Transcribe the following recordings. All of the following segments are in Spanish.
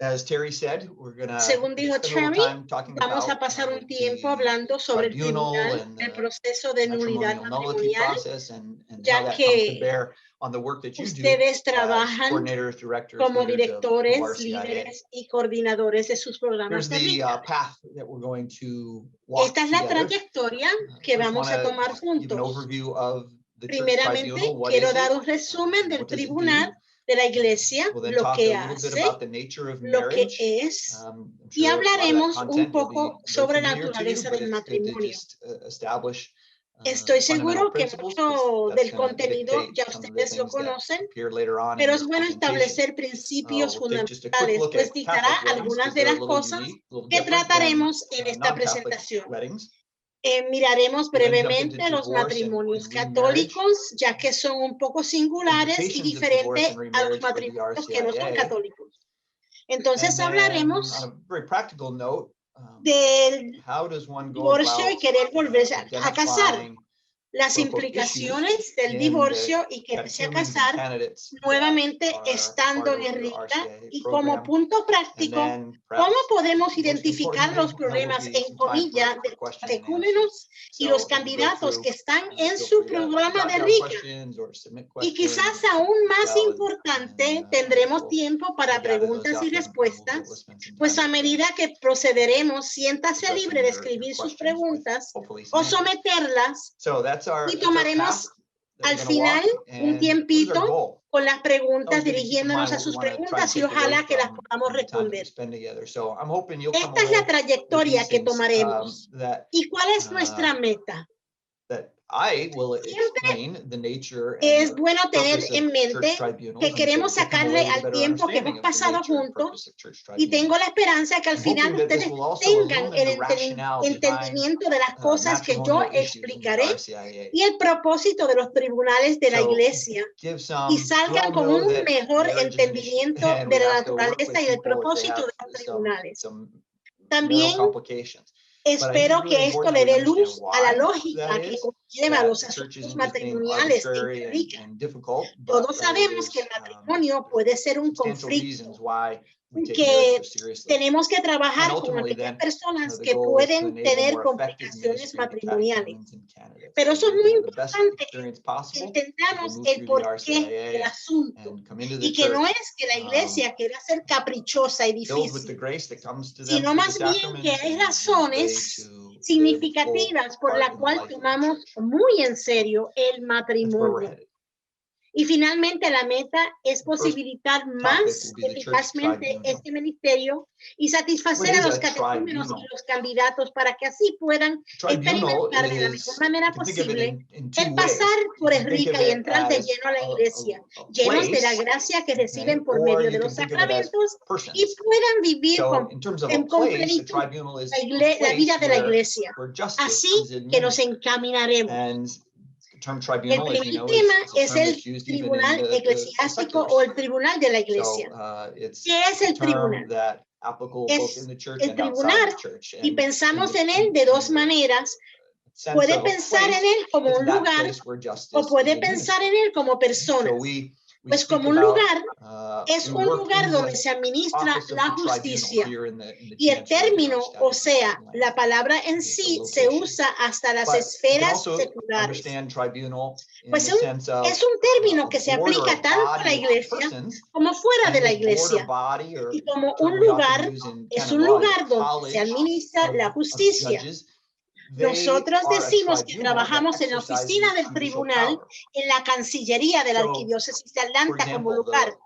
As Terry said, we're gonna Según dijo spend a little Terry, time talking vamos a about pasar un tiempo the hablando sobre el tribunal tribunal, and el the proceso de nulidad matrimonial nullity matrimonial, process and how ya that comes to que bear on the work that you do ustedes as trabajan coordinators, directors, como leaders of directores, RCIA. líderes y coordinadores de sus programas Here's de the RICA. path that we're going to walk Esta es la together. trayectoria que First, vamos a wanna tomar give an juntos. overview of the church Primeramente, tribunal. What quiero is dar it? un resumen del What does it tribunal do? de la iglesia, We'll then lo talk que a little bit hace, about the nature of lo que marriage. es, I'm y sure a lot of that hablaremos un content will be poco very sobre la familiar to you, naturaleza but del it's good to matrimonio. just establish Estoy fundamental seguro que principles, mucho because that's del gonna contenido dictate ya some of the ustedes lo things that conocen, appear later on in pero es this bueno presentation. establecer principios We'll take just a quick fundamentales, look pues at dictará Catholic weddings algunas because de they're a las little cosas unique, a little que different than trataremos en esta non-Catholic presentación. weddings. Miraremos We'll then jump into brevemente los divorce and matrimonios remarriage. católicos, ya que son un poco singulares y Implications of divorce diferentes and a los remarriage for the matrimonios que no son RCIA. católicos. Entonces And then, hablaremos on a very practical note, del how does one go divorcio y about querer volverse a casar. identifying Las quote, unquote, implicaciones del in divorcio the y quererse a catechumens and casar candidates that nuevamente are a estando part en of the RICA RCIA y como program. punto And práctico, then ¿cómo perhaps podemos most identificar importantly, los there will problemas be en some time comillas for de los question and answers. catecúmenos y So los as we go candidatos through, que están en feel su free to programa jot de down RICA? questions or submit Y questions quizás aún as más well, importante, and tendremos we'll tiempo para gather those preguntas up y and we'll be able to respuestas, spend some pues time a medida que procederemos, siéntase addressing libre de your escribir sus questions with preguntas hopefully o some answers. someterlas So that's our y path tomaremos that we're al gonna final walk. un And what is our tiempito goal? con las preguntas Always good to keep in dirigiéndonos mind a what we sus want to try to preguntas y take away ojalá que las from podamos the time that we responder. spend together. So I'm hoping you'll come Esta es la away with trayectoria these que things tomaremos. that ¿Y cuál es nuestra meta? that I will Siempre explain the nature and es the bueno tener purpose en of church mente tribunals, que and so queremos you'll come away sacarle with a al better tiempo que understanding hemos of the pasado nature and purpose juntos of church y tengo tribunals. la esperanza que al I'm final hoping that this ustedes will also tengan illumine el the rationale behind entendimiento de las cosas que yo matrimonial issues in the explicaré RCIA. y el propósito de los tribunales de la So iglesia give y some, we salgan all con know un that mejor marriage is an issue entendimiento and de we la have to work with naturaleza y del people if they propósito have de los tribunales. some marital También complications. But I think espero it's really que esto important le that we dé understand luz a la why lógica that que is, conlleva los that the church asuntos isn't just being matrimoniales en arbitrary RICA. and difficult, but Todos rather sabemos que el there's matrimonio puede ser un substantial conflicto reasons why we take marriage que so seriously. tenemos que And trabajar con ultimately aquellas then, personas the que goal is to pueden enable tener more effective complicaciones ministry to matrimoniales. catechumens and candidates. Pero So eso es we muy can have the best importante experience que possible as we entendamos move el through the porqué del RCIA asunto and come into the y que no church es que la iglesia quiera ser caprichosa y filled with the difícil, grace that comes to them sino through the más bien que sacraments hay and the way razones to live a full significativas por part la in the cual life of the tomamos church. muy en serio el That's where we're matrimonio. headed. Y finalmente la meta es First posibilitar topic más will be the church eficazmente tribunal. este ministerio y satisfacer What a is los a catecúmenos y tribunal? los candidatos para que así puedan Tribunal experimentar de la mejor is, manera you can think of it posible in two el ways. pasar You por can el think of rica y it entrar de as lleno a la iglesia, a llenos de la place, gracia que okay, reciben por or medio de you can los think of it as sacramentos y persons. puedan vivir So in terms of a con place, a plenitud tribunal is la a vida place de la iglesia. where justice Así is que nos administered. encaminaremos. And the term El tribunal, as you primer know, tema is a es term el that's used even in tribunal the eclesiástico secular o el sphere. tribunal de la iglesia. So it's ¿Qué es a el term tribunal? that applicable both in Es the church el and outside tribunal the church. y And pensamos in en él de dos the maneras. sense Puede of a pensar en place, él como it's un that lugar place where justice o is puede pensar en administered. él como personas. So we Pues speak como un about, lugar es we un work lugar in donde the se administra office of la the tribunal justicia. here in the Y el chancery of the término, o archdiocese sea, of la Atlanta. palabra en It's the sí se location. usa hasta las But you can esferas also seculares. understand tribunal in Pues the sense of es un término a que se board or aplica a tanto a la body of iglesia persons. como fuera de And la this board or iglesia. body, or Y como term un we often lugar, use in es canon un law is a lugar donde se college administra la of justicia. judges. They Nosotros are a decimos que tribunal that trabajamos en la oficina exercises del judicial tribunal, power. en la Cancillería de la So, Arquidiócesis de for Atlanta como example, lugar. the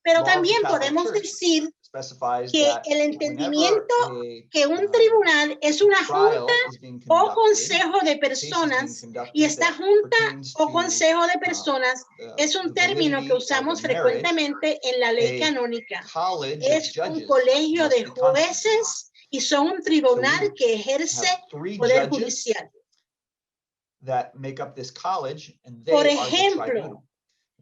Pero law of the también Catholic podemos Church decir specifies que that el whenever entendimiento a que un tribunal es una junta trial is being o conducted, consejo de case is being personas, conducted y esta that junta pertains o to consejo de personas es un the término que validity of usamos a marriage, frecuentemente en la ley a canónica. college of Es un judges colegio must de be constituted. jueces y son un So tribunal we que ejerce have 3 poder judges judicial. that make up this college, and they Por are the ejemplo, tribunal.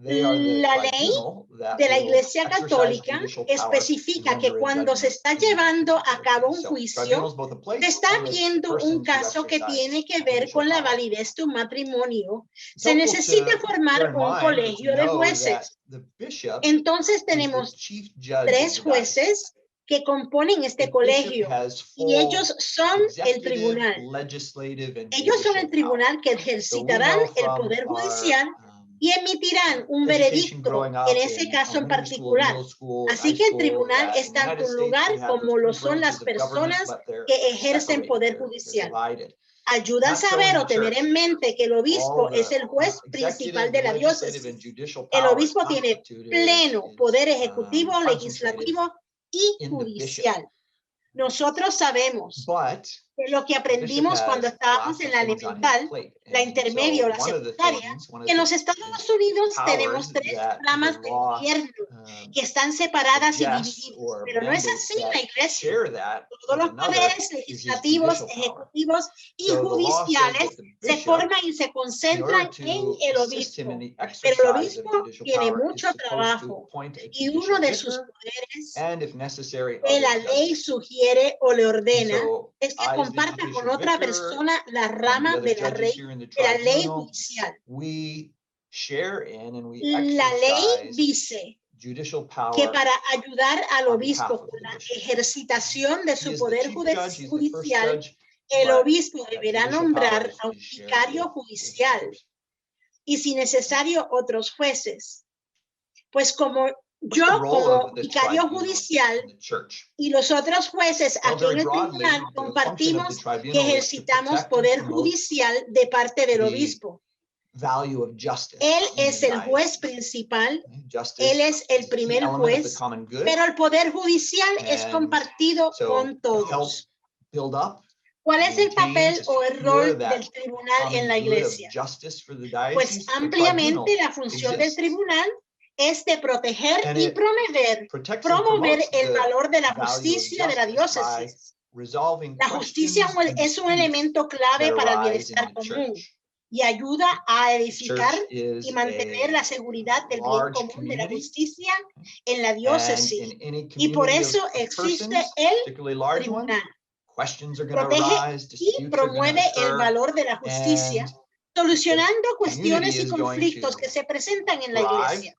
They are the la ley tribunal that de la will Iglesia exercise Católica judicial power and especifica que render a cuando se judgment está in that llevando a particular cabo case. un So, juicio, tribunal is both a se place está and it's viendo un persons who caso que exercise tiene que ver judicial con la power. validez de un matrimonio. It's Se helpful necesita to bear formar in un mind to colegio de know that jueces. the bishop Entonces is the tenemos chief judge of 3 the diocese. jueces que componen este The bishop colegio has y full ellos son el executive, tribunal. legislative, and Ellos son el judicial power. tribunal que So we ejercitarán know el from poder our, judicial y emitirán un education veredicto growing en up ese in caso en elementary school, particular. middle school, and Así high que el school, tribunal that es in the tanto United un States lugar we have como those lo three son las branches of government, personas but they're que ejercen separated, poder they're judicial. divided. Ayuda a Not so in saber the o tener church. en mente que el obispo All es the el juez principal executive, de la legislative, and diócesis. judicial El power obispo tiene constituted pleno poder ejecutivo, concentrated legislativo y in the bishop. judicial. Nosotros sabemos But que lo que the bishop aprendimos cuando has estábamos lots en of la things on his elemental, plate. la And intermedia o so la one of the secundaria, things, one of que en the los Estados Unidos tenemos powers tres that ramas the del law gobierno que están separadas y suggests divididas. or Pero no es mandates así en la that iglesia. share that Todos with los another poderes is his legislativos, judicial power. ejecutivos y So the law says judiciales that the se bishop, forman y se in concentran order en to el assist him in obispo. the Pero el exercise of obispo judicial tiene power, is mucho supposed to trabajo appoint a y uno judicial de sus vicar poderes and, if necessary, que la other ley judges. sugiere o le And ordena so es que I, as the comparta con judicial otra vicar, persona la and the rama other de la judges ley, here in the de la ley tribunal, judicial. we share in and we La ley exercise dice judicial que power para ayudar al on behalf obispo of con the la bishop. ejercitación de He su is the poder chief judge, he's the first judicial, judge, el but obispo that deberá judicial nombrar power a un is shared vicario with judicial others. y, si necesario, otros jueces. Pues como What's yo, the role como of the vicario tribunal judicial, in the church? y los otros jueces Well, aquí en very el broadly, tribunal the function of the compartimos que tribunal is to ejercitamos protect and poder promote judicial de parte del the obispo. value of justice Él in es the el juez diocese. principal, Justice él es el is a key primer element of the juez, common good. pero el poder judicial es And compartido so con to help todos. build up, ¿Cuál es el maintain, papel to o el secure rol that del tribunal en common la good of iglesia? justice for the Pues diocese, the tribunal ampliamente la función del exists. tribunal es de proteger And y it promover protects and promotes el the valor de la value of justicia de la justice by diócesis. resolving La justicia questions and es un disputes elemento clave that para el arise in bienestar the común church. y ayuda a The edificar church y is mantener la seguridad del bien large común de la community, justicia en la and diócesis. in any Y por community eso of existe persons, el particularly large ones, tribunal. questions are going to Protege arise, y disputes are going to promueve el occur, valor de la justicia, and solucionando cuestiones community y is going conflictos to que se presentan en la thrive. iglesia.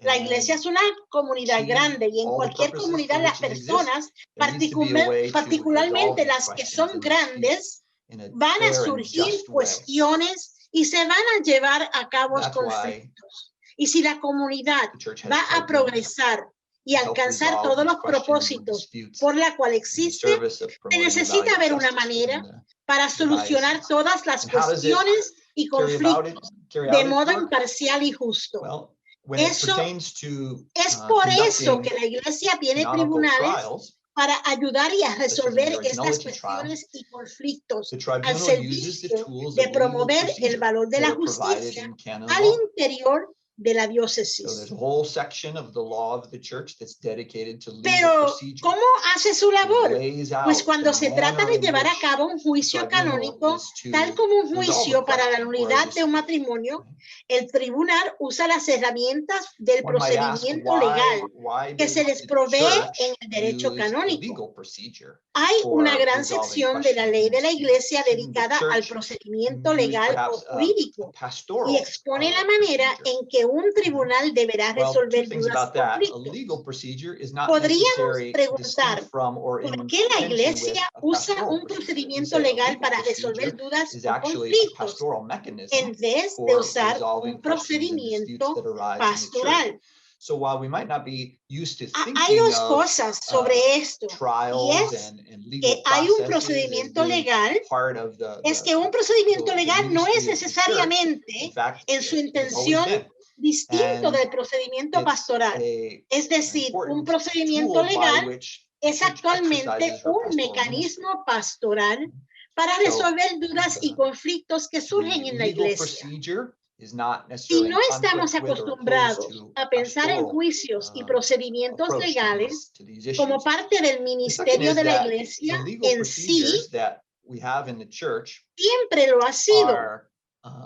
La iglesia And es una comunidad achieve grande y en all the cualquier purposes comunidad for las which it exists. personas, There needs to be a way to particularmente resolve las these que questions son and grandes, disputes in a van a fair and surgir just way. cuestiones y se van a llevar a cabo That's why conflictos. Y si la comunidad the church has va a tribunals progresar y to help alcanzar resolve todos these los questions and propósitos disputes por la cual in the existe, service of se promoting the necesita value of ver una justice within manera the para solucionar diocese. todas las And how does it cuestiones y carry conflictos out de its modo work? imparcial y justo. Well, when it Eso pertains to es por eso conducting que la iglesia tiene canonical tribunales trials, para ayudar y a such as a resolver marriage estas nullity trial, cuestiones y conflictos the al tribunal uses the servicio tools de of legal promover el procedure valor de that la are provided justicia in canon al law. interior de la So there's diócesis. a whole section of the law of the church that's dedicated to legal Pero, procedure. ¿cómo hace su It labor? lays out Pues cuando the se trata manner de in llevar a which cabo un the juicio tribunal canónico, is to tal como un resolve a juicio para la question or a nulidad de un dispute. matrimonio, el tribunal usa las herramientas del One might ask procedimiento legal why que does se les the provee church en el derecho use canónico. legal procedure Hay una for gran resolving sección de la questions ley and de la disputes? iglesia Shouldn't the dedicada al church procedimiento use legal o perhaps a jurídico y pastoral expone la manera procedure? en que un tribunal deberá Well, resolver two things dudas y about that. A conflictos. legal procedure is not Podríamos necessarily distinct preguntar from or por in qué la tension with iglesia a usa pastoral un procedure. We procedimiento say a legal legal para resolver procedure dudas is o actually a conflictos pastoral mechanism en vez de for usar resolving un questions and disputes procedimiento that arise in the church. pastoral. So while we might not be used to Hay thinking dos of cosas sobre esto, y trials es and legal que hay un processes as procedimiento being legal, part of es que un procedimiento the legal no es ministry of the church, in necesariamente fact, en su it has always intención been. distinto And del procedimiento it's pastoral. Es an decir, un important procedimiento tool by legal which the es church actualmente exercises her un pastoral ministry. mecanismo pastoral para So, resolver dudas y the conflictos que surgen en la legal iglesia. procedure is not Si necessarily no in estamos conflict with or opposed acostumbrados to a pensar en pastoral juicios y procedimientos approach legales to these como issues. parte del The second ministerio is de la that iglesia the legal en sí procedures that we have in the church siempre lo ha sido. are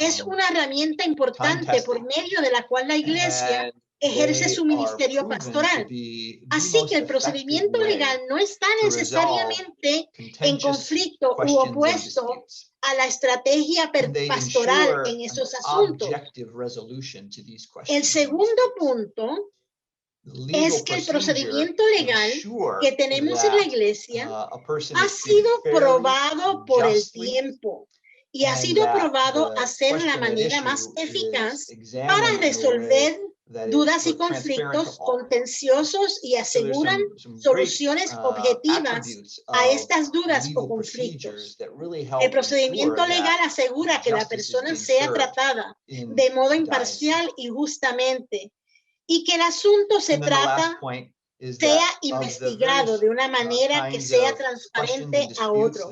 Es una herramienta importante por time-tested, medio de la cual la iglesia and ejerce they su are ministerio proven to pastoral. be the Así most que el effective procedimiento way legal no está to resolve necesariamente en contentious conflicto u questions and opuesto disputes. a la estrategia And they pastoral ensure en an esos asuntos. objective resolution to these El questions and segundo disputes. punto es que el procedimiento legal que tenemos en la iglesia ha sido probado por el tiempo y ha sido probado a ser la manera más eficaz para resolver dudas y conflictos contenciosos y aseguran soluciones objetivas a estas dudas o conflictos. El procedimiento legal asegura que la persona sea tratada de modo imparcial y justamente y que el asunto se trata sea investigado de una manera que sea transparente a otros.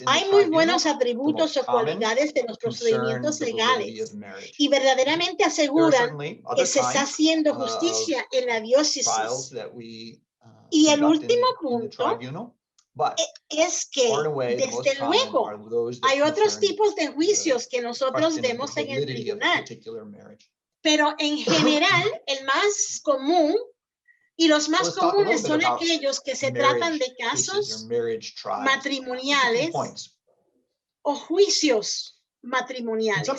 Hay muy buenos atributos o cualidades de los procedimientos legales y verdaderamente aseguran que se está haciendo justicia en la diócesis. Y el último punto es que, desde luego, hay otros tipos de juicios que nosotros vemos en el tribunal, pero en general el más común y los más comunes son aquellos que se tratan de casos matrimoniales o juicios matrimoniales.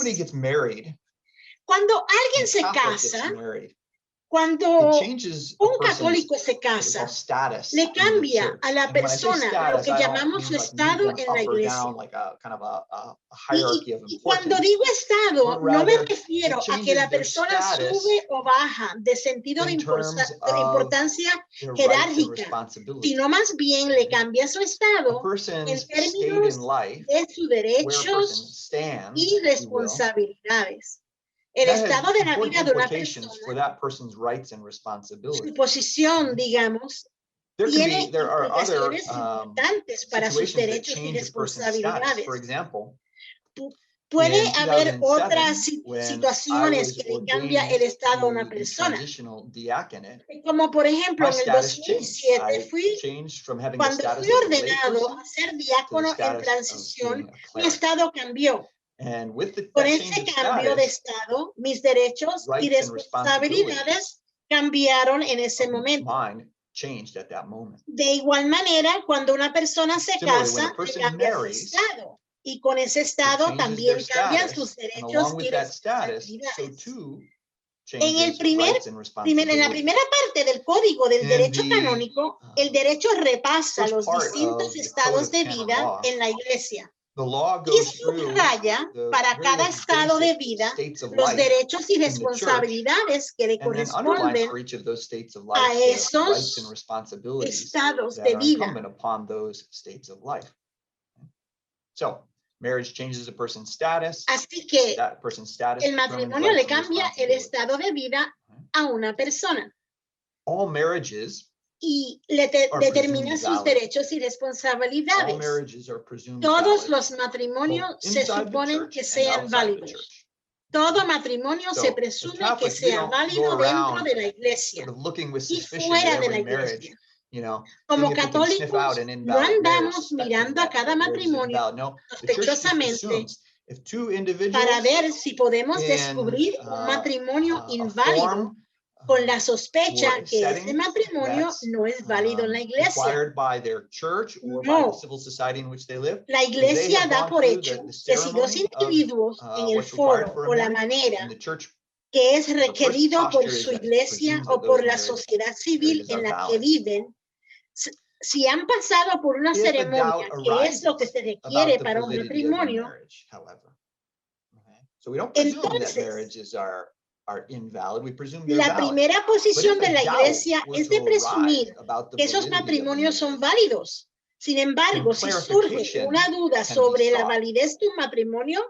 Cuando alguien se casa, cuando un católico se casa, le cambia a la persona lo que llamamos su estado en la iglesia. Y cuando digo estado, no me refiero a que la persona sube o baja de sentido de importancia jerárquica, sino más bien le cambia su estado en términos de sus derechos y responsabilidades. El estado de la vida de una persona, su posición, digamos, tiene implicaciones importantes para sus derechos y responsabilidades. Puede haber otras situaciones que le cambia el estado a una persona. Como por ejemplo, en el 2007 cuando fui ordenado a ser diácono en transición, mi estado cambió. Con ese cambio de estado, mis derechos y responsabilidades cambiaron en ese momento. De igual manera, cuando una persona se casa, le cambia su estado. Y con ese estado también cambian sus derechos y responsabilidades. En la primera parte del Código del Derecho Canónico, el derecho repasa los distintos estados de vida en la Iglesia. Y subraya para cada estado de vida los derechos y responsabilidades que le corresponden a esos estados de vida. Así que el matrimonio le cambia el estado de vida a una persona y le determina sus derechos y responsabilidades. Todos los matrimonios se suponen que sean válidos. Todo matrimonio se presume que sea válido dentro de la iglesia y fuera de la iglesia. Como católicos, no andamos mirando a cada matrimonio sospechosamente para ver si podemos descubrir un matrimonio inválido con la sospecha que ese matrimonio no es válido en la iglesia. No. La iglesia da por hecho que si dos individuos en el foro o la manera que es requerido por su iglesia o por la sociedad civil en la que viven, si han pasado por una ceremonia que es lo que se requiere para un matrimonio, entonces la primera posición de la iglesia es de presumir que esos matrimonios son válidos. Sin embargo, si surge una duda sobre la validez de un matrimonio,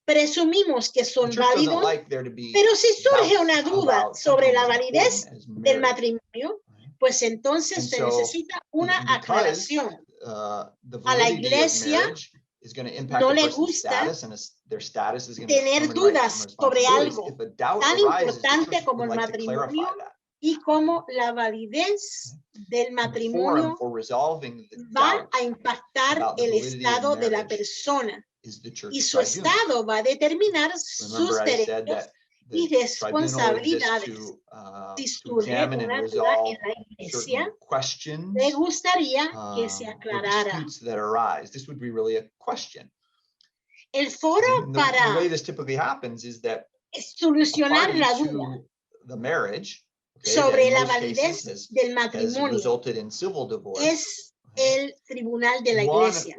presumimos que son válidos, pero si surge una duda sobre la validez del matrimonio, pues entonces se necesita una aclaración. A la iglesia no le gusta tener dudas sobre algo tan importante como el matrimonio y como la validez del matrimonio va a impactar el estado de la persona y su estado va a determinar sus derechos y responsabilidades. Si surge una duda en la iglesia, me gustaría que se aclarara. El foro para solucionar la duda sobre la validez del matrimonio es el tribunal de la iglesia.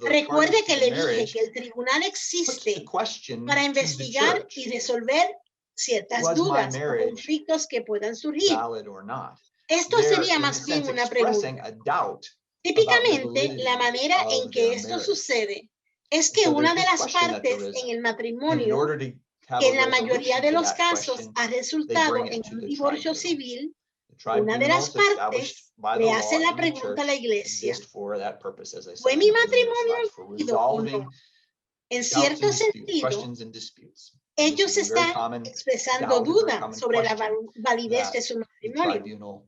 Recuerde que le dije que el tribunal existe para investigar y resolver ciertas dudas o conflictos que puedan surgir. Esto sería más bien una pregunta. Típicamente, la manera en que esto sucede es que una de las partes en el matrimonio, que en la mayoría de los casos ha resultado en un divorcio civil, una de las partes le hace la pregunta a la iglesia: ¿fue mi matrimonio válido o no? En cierto sentido, ellos están expresando duda sobre la validez de su matrimonio.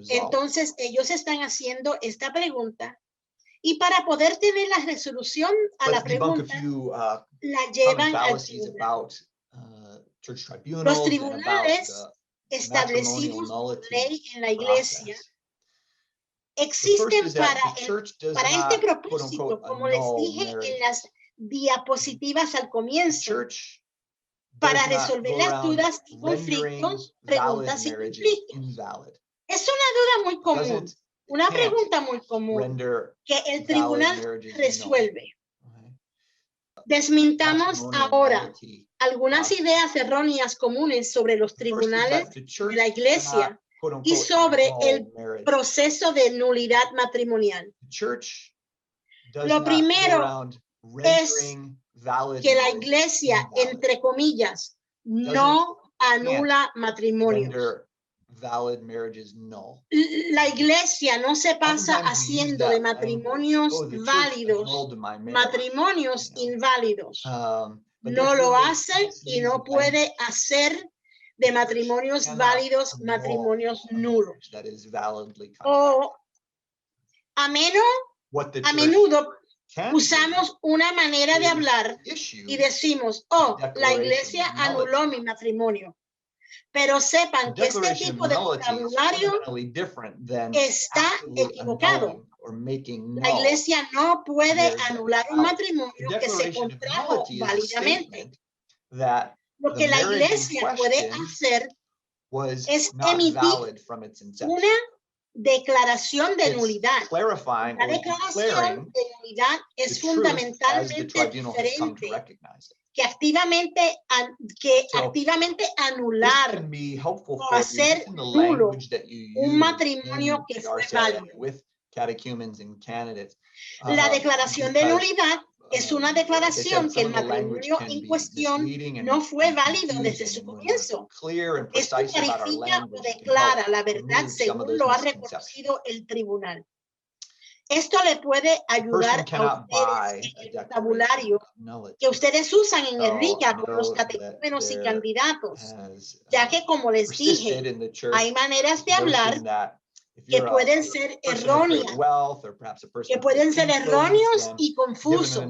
Entonces, ellos están haciendo esta pregunta, y para poder tener la resolución a la pregunta, la llevan al tribunal. Los tribunales establecidos por ley en la iglesia existen para este propósito, como les dije en las diapositivas al comienzo, para resolver las dudas y conflictos, preguntas y conflictos. Es una duda muy común, una pregunta muy común que el tribunal resuelve. Desmintamos ahora algunas ideas erróneas comunes sobre los tribunales de la iglesia y sobre el proceso de nulidad matrimonial. Lo primero es que la iglesia, entre comillas, no anula matrimonios. La iglesia no se pasa haciendo de matrimonios válidos matrimonios inválidos. No lo hace y no puede hacer de matrimonios válidos matrimonios nulos. O a menudo usamos una manera de hablar y decimos: oh, la iglesia anuló mi matrimonio. Pero sepan que este tipo de vocabulario está equivocado. La iglesia no puede anular un matrimonio que se contrajo válidamente. Lo que la iglesia puede hacer es emitir una declaración de nulidad. La declaración de nulidad es fundamentalmente diferente que activamente anular o hacer nulo un matrimonio que fue válido. La declaración de nulidad es una declaración que el matrimonio en cuestión no fue válido desde su comienzo. Esto clarifica o declara la verdad según lo ha reconocido el tribunal. Esto le puede ayudar a ustedes en el vocabulario que ustedes usan en el RICA con los catecúmenos y candidatos, ya que, como les dije, hay maneras de hablar que pueden ser erróneas, y confusos.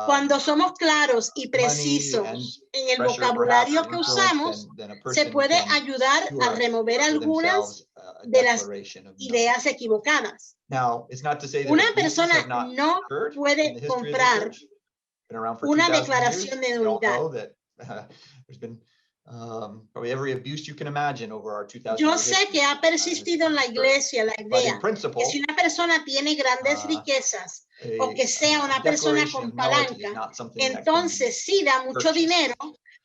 Cuando somos claros y precisos en el vocabulario que usamos, se puede ayudar a remover algunas de las ideas equivocadas. Una persona no puede comprar una declaración de nulidad. Yo sé que ha persistido en la iglesia la idea que si una persona tiene grandes riquezas o que sea una persona con palanca, entonces sí da mucho dinero,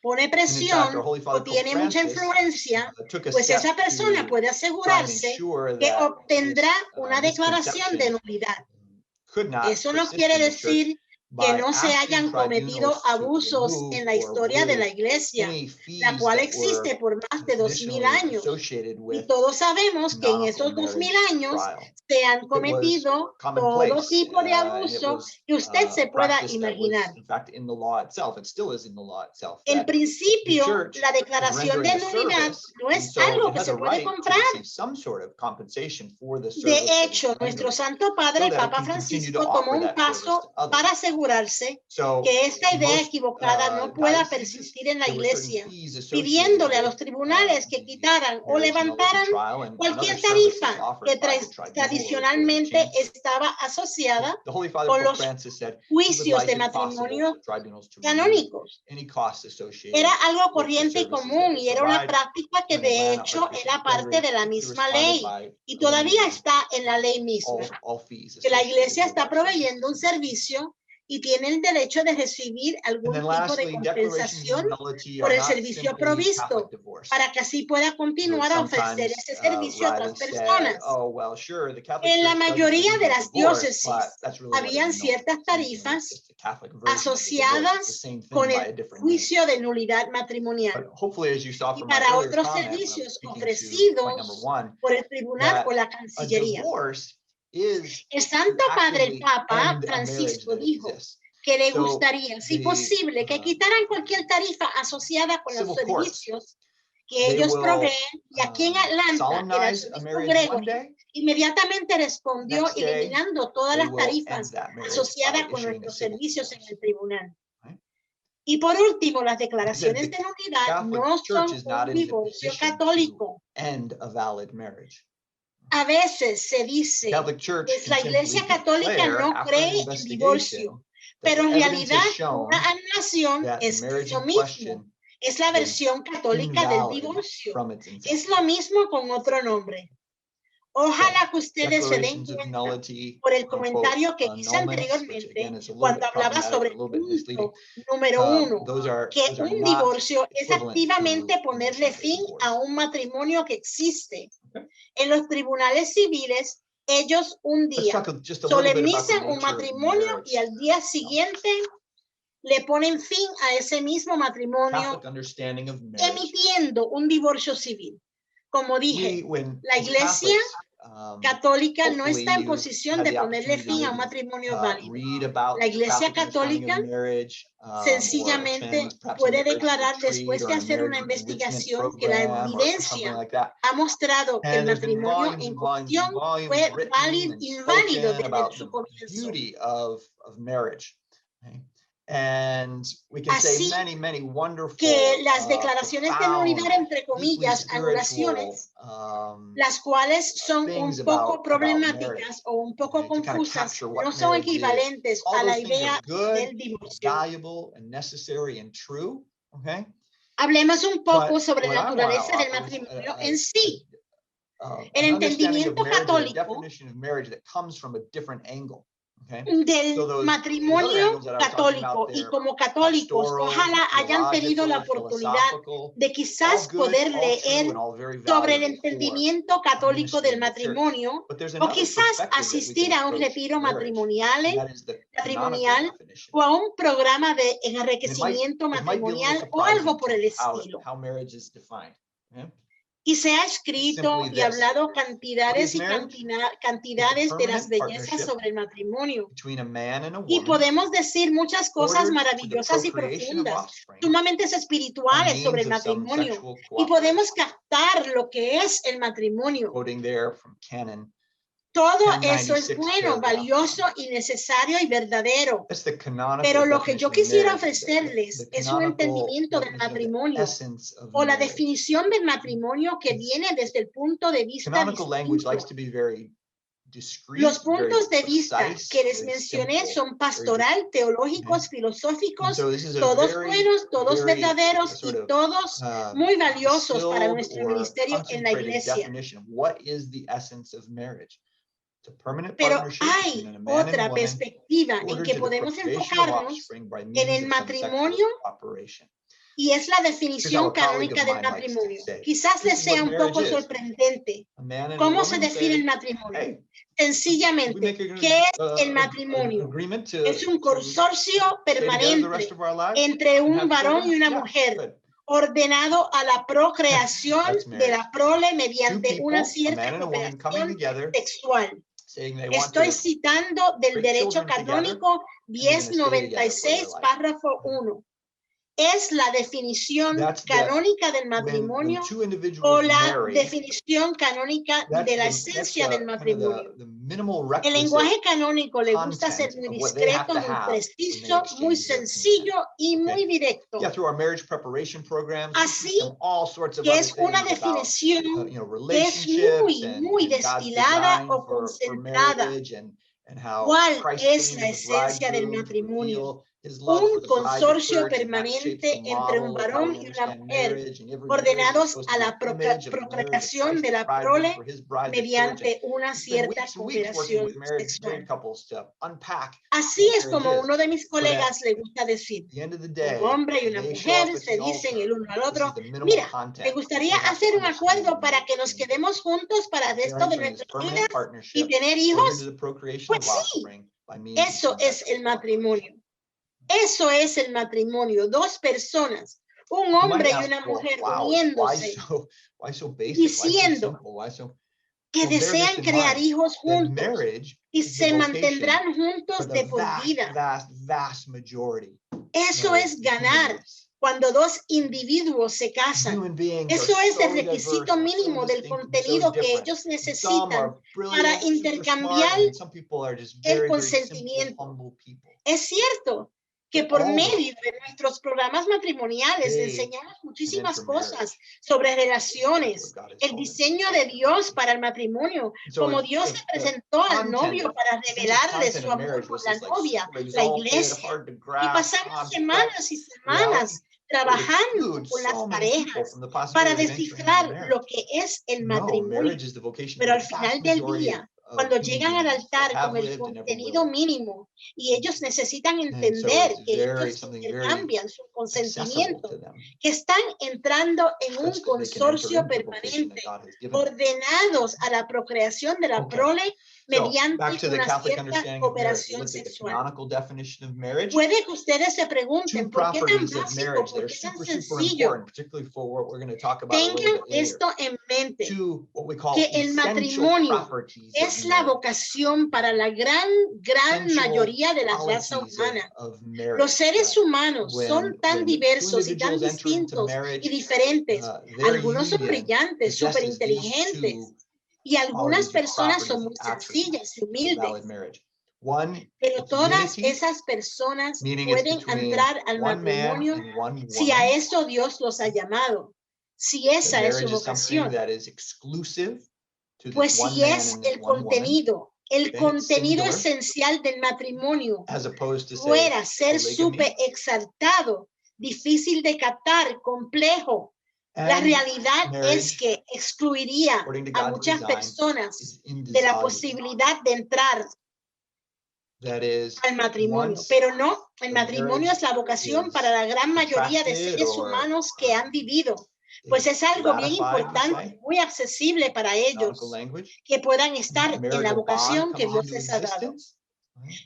pone presión o tiene mucha influencia, pues esa persona puede asegurarse que obtendrá una declaración de nulidad. Eso no quiere decir que no se hayan cometido abusos en la historia de la iglesia, la cual existe por más de 2000 años. Y todos sabemos que en esos 2000 años se han cometido todo tipo de abuso que usted se pueda imaginar. En principio, la declaración de nulidad no es algo que se puede comprar. De hecho, nuestro Santo Padre, el Papa Francisco, tomó un paso para asegurarse asegurarse que esta idea equivocada no pueda persistir en la iglesia, pidiéndole a los tribunales que quitaran o levantaran cualquier tarifa que tradicionalmente estaba asociada con los juicios de matrimonio canónicos. Era algo corriente y común y era una práctica que de hecho era parte de la misma ley y todavía está en la ley misma. Que la iglesia está proveyendo un servicio y tiene el derecho de recibir algún tipo de compensación por el servicio provisto para que así pueda continuar a ofrecer ese servicio a otras personas. En la mayoría de las diócesis habían ciertas tarifas asociadas con el juicio de nulidad matrimonial y para otros servicios ofrecidos por el tribunal o la Cancillería. El Santo Padre, el Papa Francisco, dijo que le gustaría, si posible, que quitaran cualquier tarifa asociada con los servicios que ellos proveen, y aquí en Atlanta, el arzobispo Gregory inmediatamente respondió eliminando todas las tarifas asociadas con nuestros servicios en el tribunal. Y por último, las declaraciones de nulidad no son un divorcio católico. A veces se dice que la Iglesia Católica no cree en divorcio, pero en realidad una anulación es lo mismo. Es la versión católica del divorcio. Es lo mismo con otro nombre. Ojalá que ustedes se den cuenta por el comentario que hice anteriormente cuando hablaba sobre el punto número 1, que un divorcio es activamente ponerle fin a un matrimonio que existe. En los tribunales civiles, ellos un día solemnizan un matrimonio y al día siguiente le ponen fin a ese mismo matrimonio emitiendo un divorcio civil. Como dije, la Iglesia Católica no está en posición de ponerle fin a un matrimonio válido. La Iglesia Católica sencillamente puede declarar después de hacer una investigación que la evidencia ha mostrado que el matrimonio en cuestión fue inválido desde su comienzo. Así que las declaraciones de nulidad, entre comillas, anulaciones, las cuales son un poco problemáticas o un poco confusas, no son equivalentes a la idea del divorcio. Hablemos un poco sobre la naturaleza del matrimonio en sí. El entendimiento católico del matrimonio católico, y como católicos ojalá hayan tenido la oportunidad de quizás poder leer sobre el entendimiento católico del matrimonio o quizás asistir a un retiro matrimonial o a un programa de enriquecimiento matrimonial o algo por el estilo. Y se ha escrito y hablado cantidades y cantidades de las bellezas sobre el matrimonio. Y podemos decir muchas cosas maravillosas y profundas, sumamente espirituales sobre el matrimonio. Y podemos captar lo que es el matrimonio. Todo eso es bueno, valioso y necesario y verdadero. Pero lo que yo quisiera ofrecerles es un entendimiento del matrimonio o la definición del matrimonio que viene desde el punto de vista distinto. Los puntos de vista que les mencioné son pastoral, teológicos, filosóficos, todos buenos, todos verdaderos y todos muy valiosos para nuestro ministerio en la iglesia. Pero hay otra perspectiva en que podemos enfocarnos en el matrimonio y es la definición canónica del matrimonio. Quizás les sea un poco sorprendente. ¿Cómo se define el matrimonio? Sencillamente, ¿qué es el matrimonio? Es un consorcio permanente entre un varón y una mujer, ordenado a la procreación de la prole mediante una cierta cooperación sexual. Estoy citando del derecho canónico 1096, párrafo 1. es la definición canónica del matrimonio o la definición canónica de la esencia del matrimonio. El lenguaje canónico le gusta ser muy discreto, muy preciso, muy sencillo y muy directo. Así que es una definición que es muy destilada o concentrada. ¿Cuál es la esencia del matrimonio? Un consorcio permanente entre un varón y una mujer, ordenados a la procreación de la prole mediante una cierta cooperación sexual. Así es como uno de mis colegas le gusta decir. Un hombre y una mujer se dicen el uno al otro, mira, me gustaría hacer un acuerdo para que nos quedemos juntos para el resto de nuestras vidas y tener hijos. Pues sí, eso es el matrimonio. Eso es el matrimonio, dos personas, un hombre y una mujer uniéndose, diciendo que desean crear hijos juntos y se mantendrán juntos de por vida. Eso es ganar cuando dos individuos se casan. Eso es el requisito mínimo del contenido que ellos necesitan para intercambiar el consentimiento. Es cierto que por medio de nuestros programas matrimoniales enseñamos muchísimas cosas sobre relaciones, el diseño de Dios para el matrimonio, como Dios se presentó al novio para revelarle su amor por la novia, la iglesia. Y pasamos semanas y semanas trabajando con las parejas para descifrar lo que es el matrimonio. Pero al final del día, cuando llegan al altar con el contenido mínimo y ellos necesitan entender que ellos cambian su consentimiento, que están entrando en un consorcio permanente, ordenados a la procreación de la prole mediante una cierta cooperación sexual. Puede que ustedes se pregunten, ¿por qué tan básico? ¿Por qué tan sencillo? Tengan esto en mente, que el matrimonio es la vocación para la gran mayoría de la raza humana. Los seres humanos son tan diversos y tan distintos y diferentes. Algunos son brillantes, súper inteligentes. Y algunas personas son muy sencillas y humildes. Pero todas esas personas pueden entrar al matrimonio si a eso Dios los ha llamado. Si esa es su vocación. Pues si es el contenido esencial del matrimonio fuera ser súper exaltado, difícil de captar, complejo, la realidad es que excluiría a muchas personas de la posibilidad de entrar al matrimonio. Pero no, el matrimonio es la vocación para la gran mayoría de seres humanos que han vivido. Pues es algo bien importante, muy accesible para ellos, que puedan estar en la vocación que Dios les ha dado.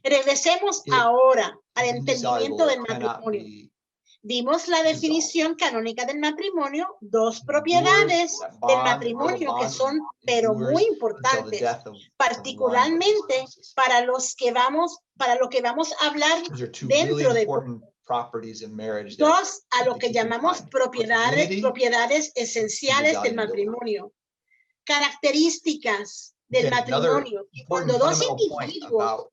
Regresemos ahora al entendimiento del matrimonio. Dimos la definición canónica del matrimonio, dos propiedades del matrimonio que son, pero muy importantes, particularmente para lo que vamos a hablar dentro de dos, a lo que llamamos propiedades esenciales del matrimonio. Características del matrimonio. Y cuando dos individuos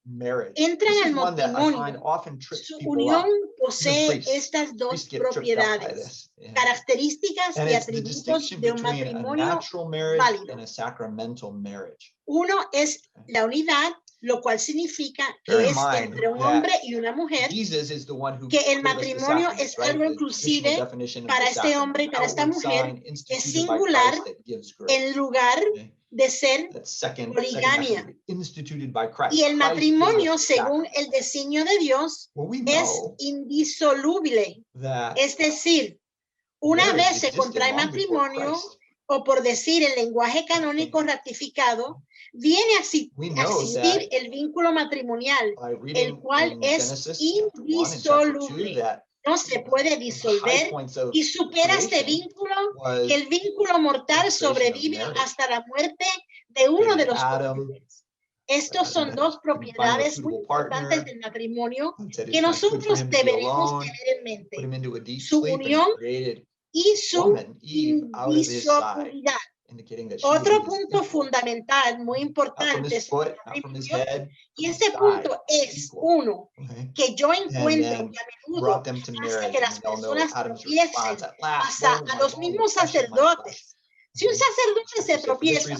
entran al matrimonio, su unión posee estas dos propiedades, características y atributos de un matrimonio válido. Uno es la unidad, lo cual significa que es entre un hombre y una mujer, que el matrimonio es algo inclusive para este hombre y para esta mujer, que es singular en lugar de ser poligamia. Y el matrimonio, según el designio de Dios, es indisoluble. Es decir, una vez se contrae matrimonio, o por decir el lenguaje canónico ratificado, viene a existir el vínculo matrimonial, el cual es indisoluble. No se puede disolver y supera este vínculo, que el vínculo mortal sobrevive hasta la muerte de uno de los cónyuges. Estos son dos propiedades muy importantes del matrimonio que nosotros deberemos tener en mente. Su unión y su indisolubilidad. Otro punto fundamental, muy importante, es el matrimonio, y ese punto es uno que yo encuentro que a menudo hace que las personas tropiecen hasta a los mismos sacerdotes. Si un sacerdote se tropieza, y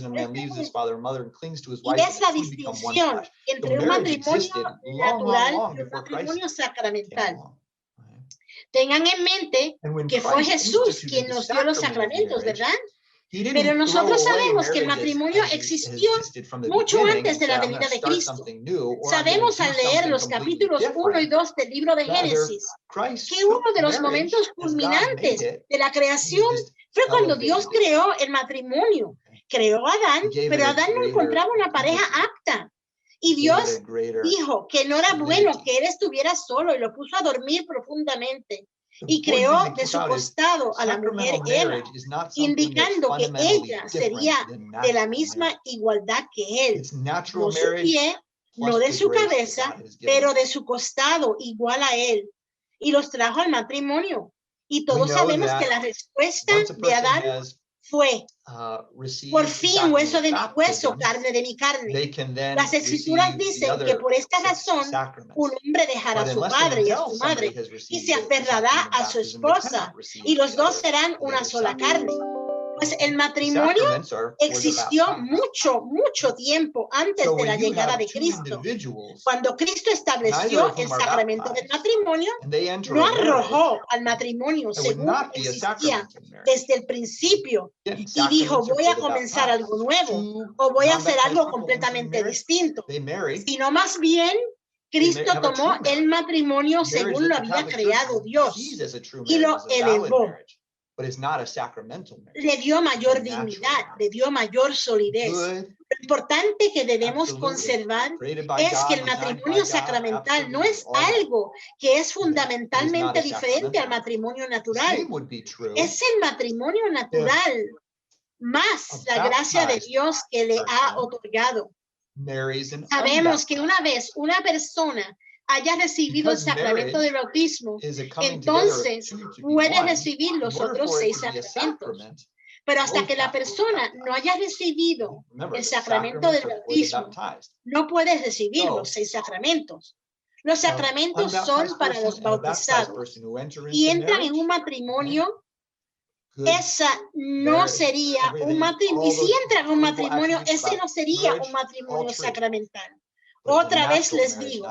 es la distinción entre un matrimonio natural y un matrimonio sacramental. Tengan en mente que fue Jesús quien nos dio los sacramentos, ¿verdad? Pero nosotros sabemos que el matrimonio existió mucho antes de la venida de Cristo. Sabemos al leer los capítulos 1 y 2 del libro de Génesis que uno de los momentos culminantes de la creación fue cuando Dios creó el matrimonio. Creó a Adán, pero Adán no encontraba una pareja apta. Y Dios dijo que no era bueno que él estuviera solo y lo puso a dormir profundamente. Y creó de su costado a la mujer Eva, indicando que ella sería de la misma igualdad que él. No su pie, no de su cabeza, pero de su costado igual a él. Y los trajo al matrimonio. Y todos sabemos que la respuesta de Adán fue, por fin, hueso de mi hueso, carne de mi carne. Las escrituras dicen que por esta razón un hombre dejará a su padre y a su madre y se aferrará a su esposa y los dos serán una sola carne. Pues el matrimonio existió mucho tiempo antes de la llegada de Cristo. Cuando Cristo estableció el sacramento del matrimonio, no arrojó al matrimonio según existía desde el principio y dijo, voy a comenzar algo nuevo o voy a hacer algo completamente distinto, sino más bien Cristo tomó el matrimonio según lo había creado Dios y lo elevó. Le dio mayor dignidad, le dio mayor solidez. Lo importante que debemos conservar es que el matrimonio sacramental no es algo que es fundamentalmente diferente al matrimonio natural. Es el matrimonio natural más la gracia de Dios que le ha otorgado. Sabemos que una vez una persona haya recibido el sacramento del bautismo, entonces puede recibir los otros 6 sacramentos. Pero hasta que la persona no haya recibido el sacramento del bautismo, no puede recibir los 6 sacramentos. Los sacramentos son para los bautizados y entran en un matrimonio. Esa no sería un matrimonio. Y si entra en un matrimonio, ese no sería un matrimonio sacramental. Otra vez les digo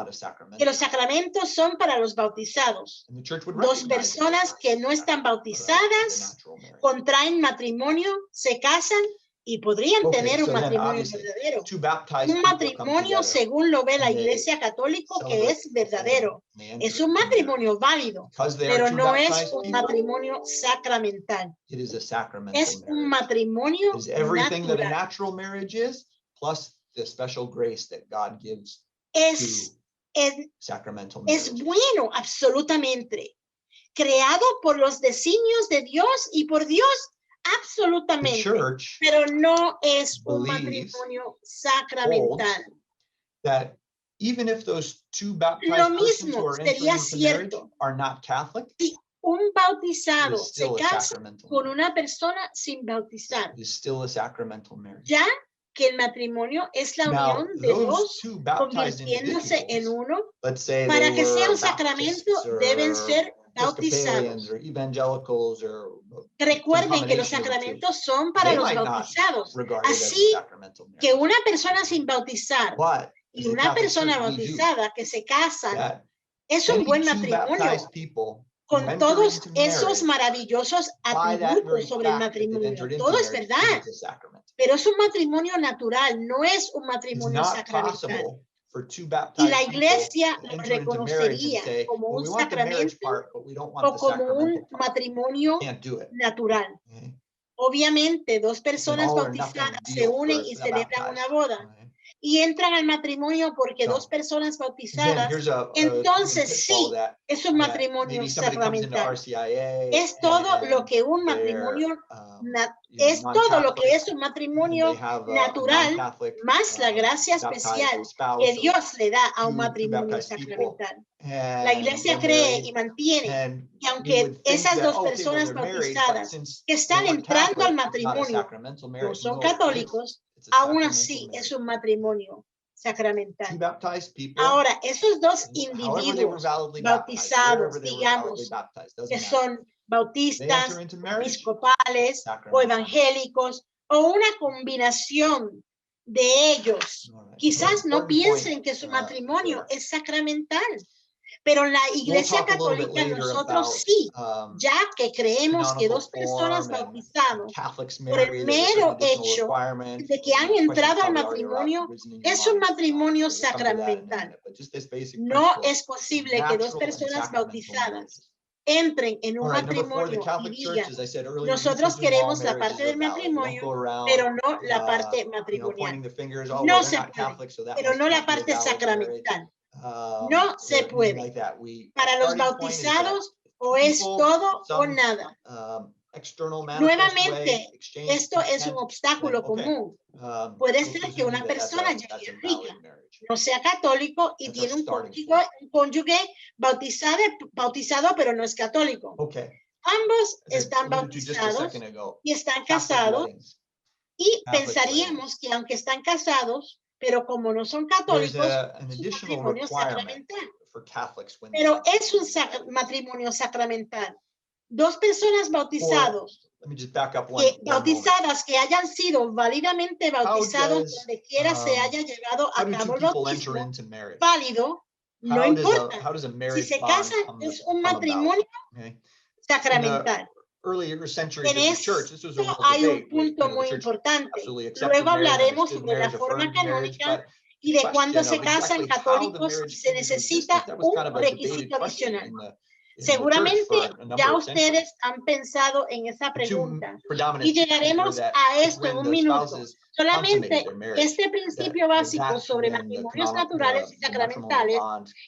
que los sacramentos son para los bautizados. 2 personas que no están bautizadas contraen matrimonio, se casan y podrían tener un matrimonio verdadero. Un matrimonio, según lo ve la Iglesia Católica, que es verdadero. Es un matrimonio válido, pero no es un matrimonio sacramental. Es un matrimonio natural. Es bueno, absolutamente. Creado por los designios de Dios y por Dios, absolutamente. Pero no es un matrimonio sacramental. Lo mismo sería cierto si un bautizado se casa con una persona sin bautizar. Ya que el matrimonio es la unión de dos convirtiéndose en uno, para que sea un sacramento deben ser bautizados. Recuerden que los sacramentos son para los bautizados. Así que una persona sin bautizar y una persona bautizada que se casan es un buen matrimonio. Con todos esos maravillosos atributos sobre el matrimonio. Todo es verdad. Pero es un matrimonio natural, no es un matrimonio sacramental. Y la Iglesia lo reconocería como un sacramento o como un matrimonio natural. Obviamente, 2 personas bautizadas se unen y celebran una boda. y entran al matrimonio porque dos personas bautizadas, entonces sí, es un matrimonio sacramental. Es todo lo que un matrimonio es un matrimonio natural, más la gracia especial que Dios le da a un matrimonio sacramental. La iglesia cree y mantiene que aunque esas dos personas bautizadas que están entrando al matrimonio no son católicos, aún así es un matrimonio sacramental. Ahora, esos dos individuos bautizados, digamos, que son bautistas, episcopales o evangélicos o una combinación de ellos, quizás no piensen que su matrimonio es sacramental. Pero la Iglesia Católica, nosotros sí, ya que creemos que dos personas bautizadas por el mero hecho de que han entrado al matrimonio, es un matrimonio sacramental. No es posible que dos personas bautizadas entren en un matrimonio y digan, nosotros queremos la parte del matrimonio, pero no la parte matrimonial. No se puede, pero no la parte sacramental. No se puede. Para los bautizados, o es todo o nada. Nuevamente, esto es un obstáculo común. Puede ser que una persona ya sea rica, no sea católico y tiene un cónyuge bautizado, pero no es católico. Ambos están bautizados y están casados y pensaríamos que aunque están casados, pero como no son católicos, es un matrimonio sacramental. Pero es un matrimonio sacramental. Dos personas bautizadas que hayan sido válidamente bautizados donde quiera se haya llevado a cabo el bautismo válido, no importa. Si se casan, es un matrimonio sacramental. En esto hay un punto muy importante. Luego hablaremos sobre la forma canónica y de cuándo se casan católicos y se necesita un requisito adicional. Seguramente ya ustedes han pensado en esa pregunta y llegaremos a esto en un minuto. Solamente este principio básico sobre matrimonios naturales y sacramentales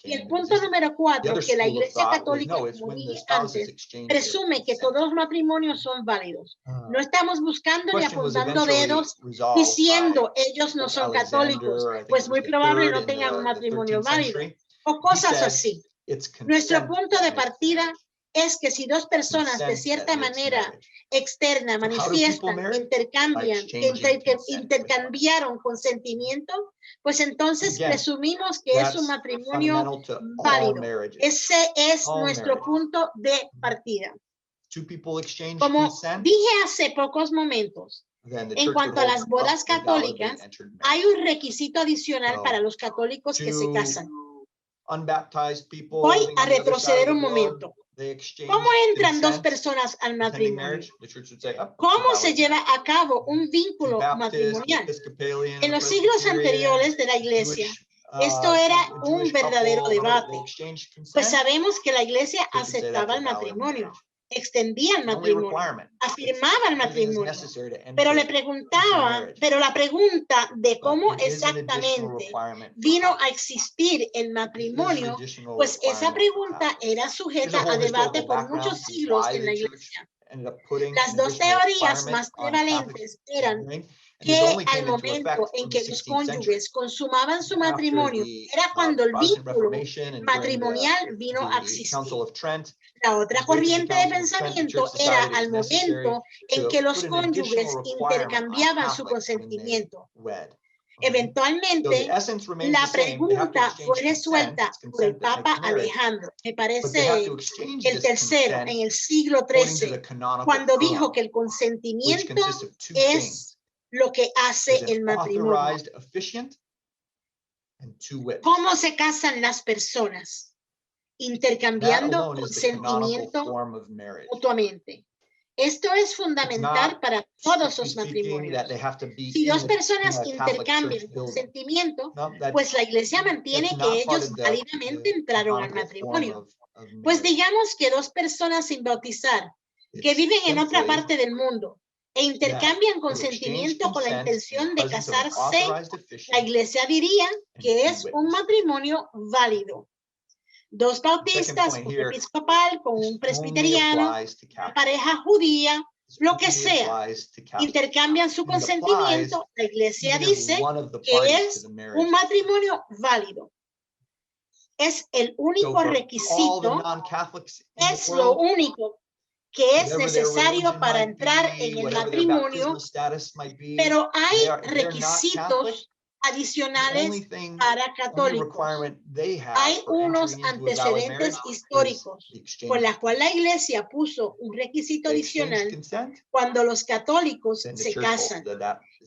y el punto número 4, que la Iglesia Católica, como dije antes, presume que todos los matrimonios son válidos. No estamos buscando ni apuntando dedos diciendo ellos no son católicos, pues muy probable no tengan un matrimonio válido o cosas así. Nuestro punto de partida es que si dos personas de cierta manera externa manifiestan, intercambiaron consentimiento, pues entonces presumimos que es un matrimonio válido. Ese es nuestro punto de partida. Como dije hace pocos momentos, en cuanto a las bodas católicas, hay un requisito adicional para los católicos que se casan. Voy a retroceder un momento. ¿Cómo entran dos personas al matrimonio? ¿Cómo se lleva a cabo un vínculo matrimonial? En los siglos anteriores de la Iglesia, esto era un verdadero debate, pues sabemos que la Iglesia aceptaba el matrimonio, extendía el matrimonio, afirmaba el matrimonio, pero la pregunta de cómo exactamente vino a existir el matrimonio, pues esa pregunta era sujeta a debate por muchos siglos en la Iglesia. Las dos teorías más prevalentes eran que al momento en que los cónyuges consumaban su matrimonio era cuando el vínculo matrimonial vino a existir. La otra corriente de pensamiento era al momento en que los cónyuges intercambiaban su consentimiento. Eventualmente, la pregunta fue resuelta por el Papa Alejandro, me parece el tercero, en el siglo XIII, cuando dijo que el consentimiento es lo que hace el matrimonio. ¿Cómo se casan las personas? Intercambiando consentimiento mutuamente. Esto es fundamental para todos los matrimonios. Si dos personas intercambian consentimiento, pues la Iglesia mantiene que ellos válidamente entraron al matrimonio. Pues digamos que dos personas sin bautizar, que viven en otra parte del mundo, e intercambian consentimiento con la intención de casarse, la iglesia diría que es un matrimonio válido. Dos bautistas, un episcopal con un presbiteriano, una pareja judía, lo que sea, intercambian su consentimiento, la iglesia dice que es un matrimonio válido. Es el único requisito, es lo único que es necesario para entrar en el matrimonio, pero hay requisitos adicionales para católicos. Hay unos antecedentes históricos por la cual la iglesia puso un requisito adicional cuando los católicos se casan.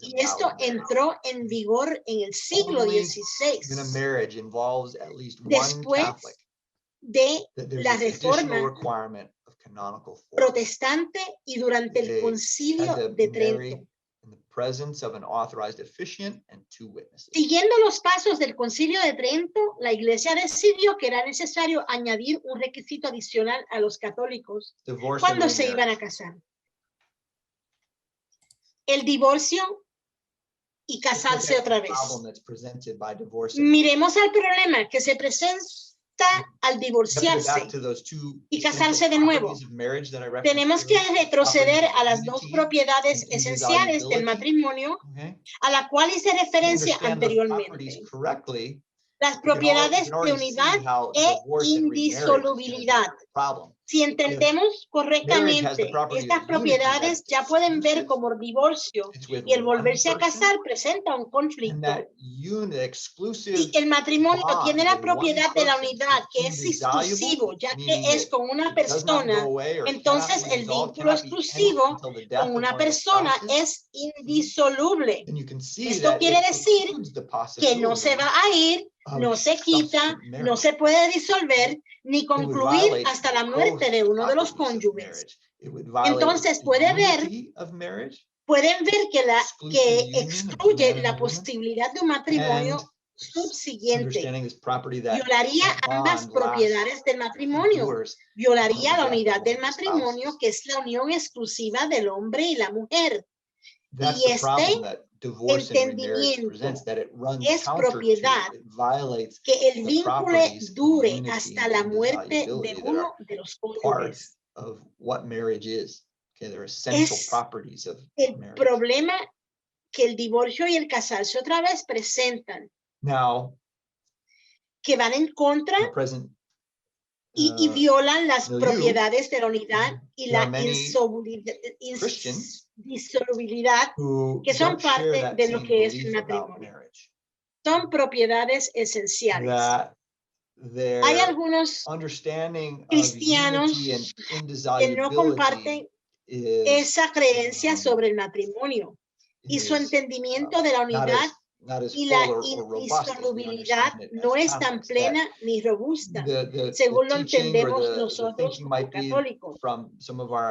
Y esto entró en vigor en el siglo XVI. Después de la reforma protestante y durante el concilio de Trento. Siguiendo los pasos del concilio de Trento, la iglesia decidió que era necesario añadir un requisito adicional a los católicos cuando se iban a casar. El divorcio y casarse otra vez. Miremos al problema que se presenta al divorciarse y casarse de nuevo. Tenemos que retroceder a las dos propiedades esenciales del matrimonio a la cual hice referencia anteriormente. Las propiedades de unidad e indisolubilidad. Si entendemos correctamente estas propiedades, ya pueden ver cómo el divorcio y el volverse a casar presenta un conflicto. Si el matrimonio tiene la propiedad de la unidad, que es exclusivo, ya que es con una persona, entonces el vínculo exclusivo con una persona es indisoluble. Esto quiere decir que no se va a ir, no se quita, no se puede disolver ni concluir hasta la muerte de uno de los cónyuges. Entonces pueden ver que excluye la posibilidad de un matrimonio subsiguiente. Violaría ambas propiedades del matrimonio. Violaría la unidad del matrimonio, que es la unión exclusiva del hombre y la mujer. Y este entendimiento es propiedad que el vínculo dure hasta la muerte de uno de los cónyuges. Es el problema que el divorcio y el casarse otra vez presentan, que van en contra y violan las propiedades de la unidad y la indisolubilidad, que son parte de lo que es un matrimonio. Son propiedades esenciales. Hay algunos cristianos que no comparten esa creencia sobre el matrimonio y su entendimiento de la unidad y la indisolubilidad no es tan plena ni robusta, según lo entendemos nosotros como católicos,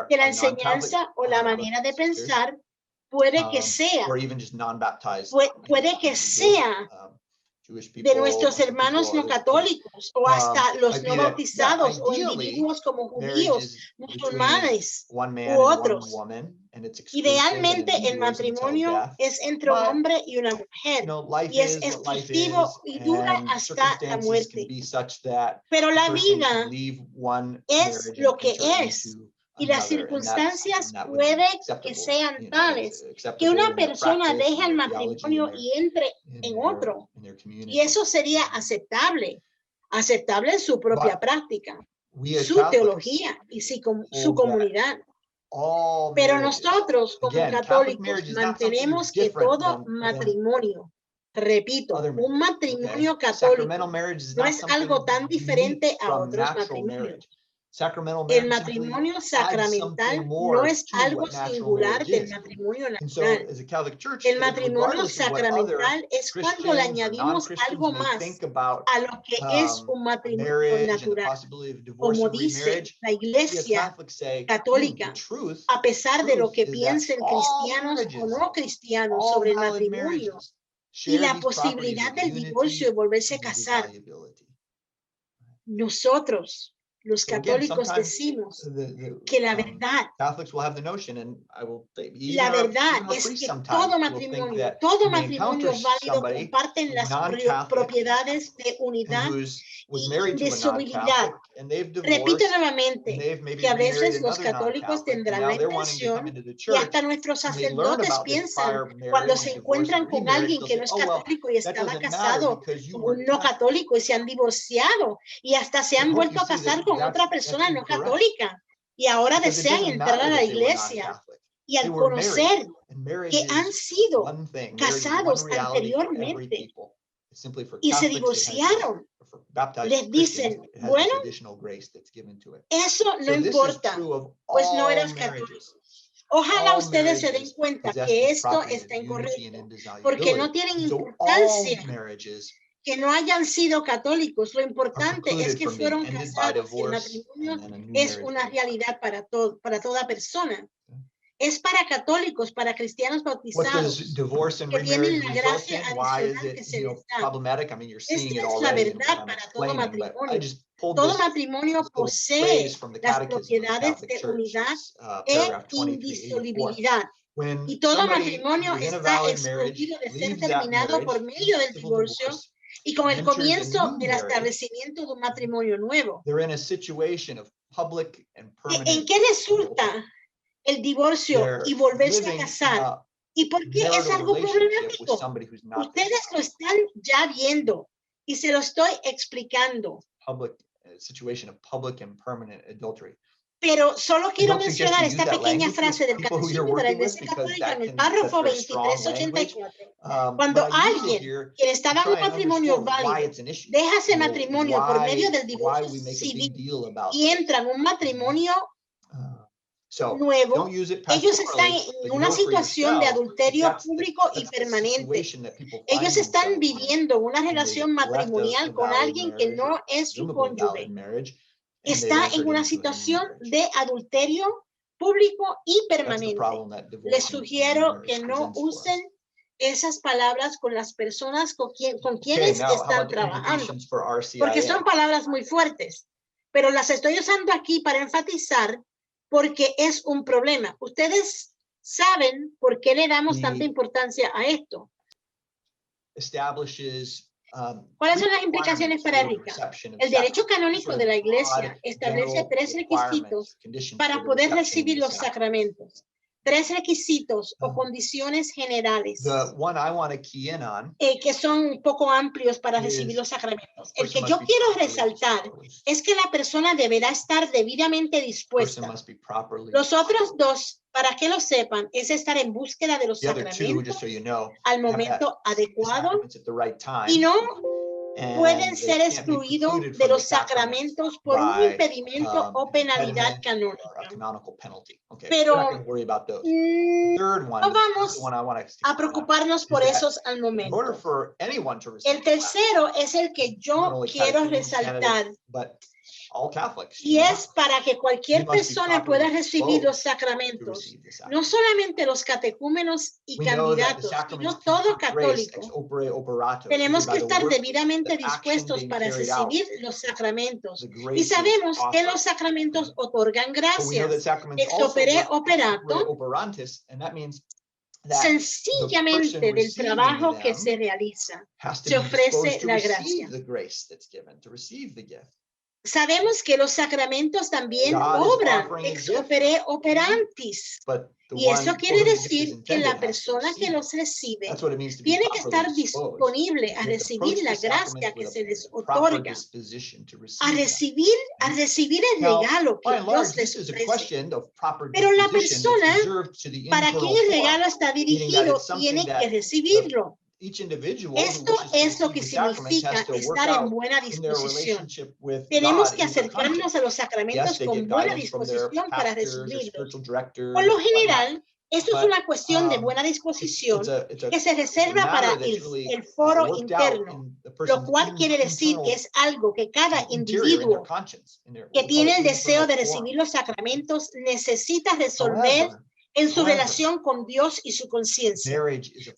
que la enseñanza o la manera de pensar puede que sea de nuestros hermanos no católicos o hasta los no bautizados o individuos como judíos, musulmanes u otros. Idealmente el matrimonio es entre un hombre y una mujer y es exclusivo y dura hasta la muerte. Pero la vida es lo que es. Y las circunstancias puede que sean tales que una persona deje el matrimonio y entre en otro. Y eso sería aceptable en su propia práctica, su teología y su comunidad. Pero nosotros como católicos mantenemos que todo matrimonio, repito, un matrimonio católico no es algo tan diferente a otros matrimonios. El matrimonio sacramental no es algo singular del matrimonio natural. El matrimonio sacramental es cuando le añadimos algo más a lo que es un matrimonio natural. Como dice la Iglesia Católica, a pesar de lo que piensen cristianos o no cristianos sobre el matrimonio y la posibilidad del divorcio y volverse a casar, nosotros los católicos decimos que la verdad, la verdad es que todo matrimonio válido comparten las propiedades de unidad y indisolubilidad. Repito nuevamente que a veces los católicos tendrán la intención, y hasta nuestros sacerdotes piensan cuando se encuentran con alguien que no es católico y estaba casado con un no católico y se han divorciado y hasta se han vuelto a casar con otra persona no católica y ahora desean entrar a la iglesia, y al conocer que han sido casados anteriormente y se divorciaron, les dicen, bueno, eso no importa, pues no eras católico. Ojalá ustedes se den cuenta que esto está incorrecto, porque no tienen importancia que no hayan sido católicos. Lo importante es que fueron casados, y el matrimonio es una realidad para toda persona. Es para católicos, para cristianos bautizados, que tienen la gracia adicional que se les da. Esta es la verdad para todo matrimonio. Todo matrimonio posee las propiedades de unidad e indisolubilidad. Y todo matrimonio está excluido de ser terminado por medio del divorcio y con el comienzo del establecimiento de un matrimonio nuevo. ¿En qué resulta el divorcio y volverse a casar? ¿Y por qué es algo problemático? Ustedes lo están ya viendo y se lo estoy explicando. Pero solo quiero mencionar esta pequeña frase del Catecismo de la Iglesia Católica en el párrafo 2384. Cuando alguien que estaba en un matrimonio válido deja ese matrimonio por medio del divorcio civil y entra en un matrimonio nuevo, ellos están en una situación de adulterio público y permanente. Ellos están viviendo una relación matrimonial con alguien que no es su cónyuge. Está en una situación de adulterio público y permanente. Les sugiero que no usen esas palabras con las personas con quienes están trabajando, porque son palabras muy fuertes, pero las estoy usando aquí para enfatizar porque es un problema. Ustedes saben por qué le damos tanta importancia a esto. ¿Cuáles son las implicaciones para RICA? El derecho canónico de la Iglesia establece 3 requisitos para poder recibir los sacramentos. 3 requisitos o condiciones generales que son un poco amplios para recibir los sacramentos. El que yo quiero resaltar es que la persona deberá estar debidamente dispuesta. Los otros 2, para que lo sepan, es estar en búsqueda de los sacramentos al momento adecuado y no pueden ser excluidos de los sacramentos por un impedimento o penalidad canónica. Pero no vamos a preocuparnos por esos al momento. El tercero es el que yo quiero resaltar. Y es para que cualquier persona pueda recibir los sacramentos, no solamente los catecúmenos y candidatos, sino todo católico. Tenemos que estar debidamente dispuestos para recibir los sacramentos. Y sabemos que los sacramentos otorgan gracias. Ex opere operato, sencillamente del trabajo que se realiza, se ofrece la gracia. Sabemos que los sacramentos también obran ex opere operantis. Y eso quiere decir que la persona que los recibe tiene que estar disponible a recibir la gracia que se les otorga, a recibir el regalo que Dios les ofrece. Pero la persona para quien el regalo está dirigido tiene que recibirlo. Esto es lo que significa estar en buena disposición. Tenemos que acercarnos a los sacramentos con buena disposición para recibirlos. Por lo general, esto es una cuestión de buena disposición que se reserva para el foro interno, lo cual quiere decir que es algo que cada individuo que tiene el deseo de recibir los sacramentos necesita resolver en su relación con Dios y su conciencia.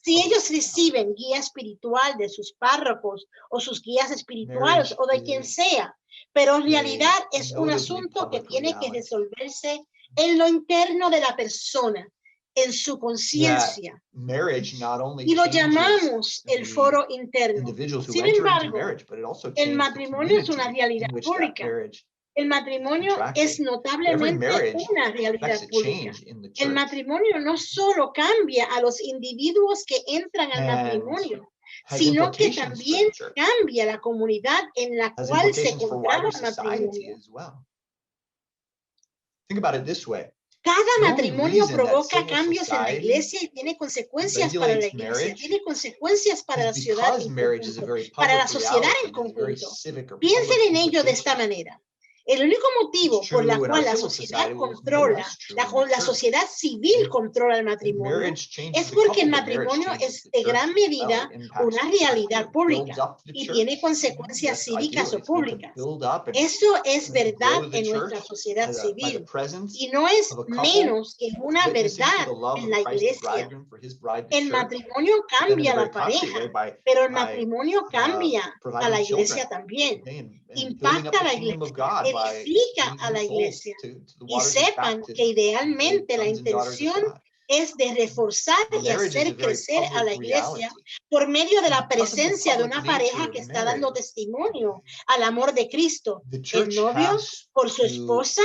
Si ellos reciben guía espiritual de sus párrocos o sus guías espirituales o de quien sea, pero en realidad es un asunto que tiene que resolverse en lo interno de la persona, en su conciencia. Y lo llamamos el foro interno. Sin embargo, el matrimonio es una realidad pública. El matrimonio es notablemente una realidad pública. El matrimonio no solo cambia a los individuos que entran al matrimonio, sino que también cambia la comunidad en la cual se encontraba el matrimonio. Cada matrimonio provoca cambios en la iglesia y tiene consecuencias para la iglesia, tiene consecuencias para la ciudad en conjunto, para la sociedad en conjunto. Piensen en ello de esta manera. El único motivo por la cual la sociedad controla, la sociedad civil controla el matrimonio, es porque el matrimonio es de gran medida una realidad pública y tiene consecuencias cívicas o públicas. Eso es verdad en nuestra sociedad civil y no es menos que una verdad en la iglesia. El matrimonio cambia a la pareja, pero el matrimonio cambia a la iglesia también. Impacta a la iglesia, edifica a la iglesia. Y sepan que idealmente la intención es de reforzar y hacer crecer a la iglesia por medio de la presencia de una pareja que está dando testimonio al amor de Cristo. El novio por su esposa,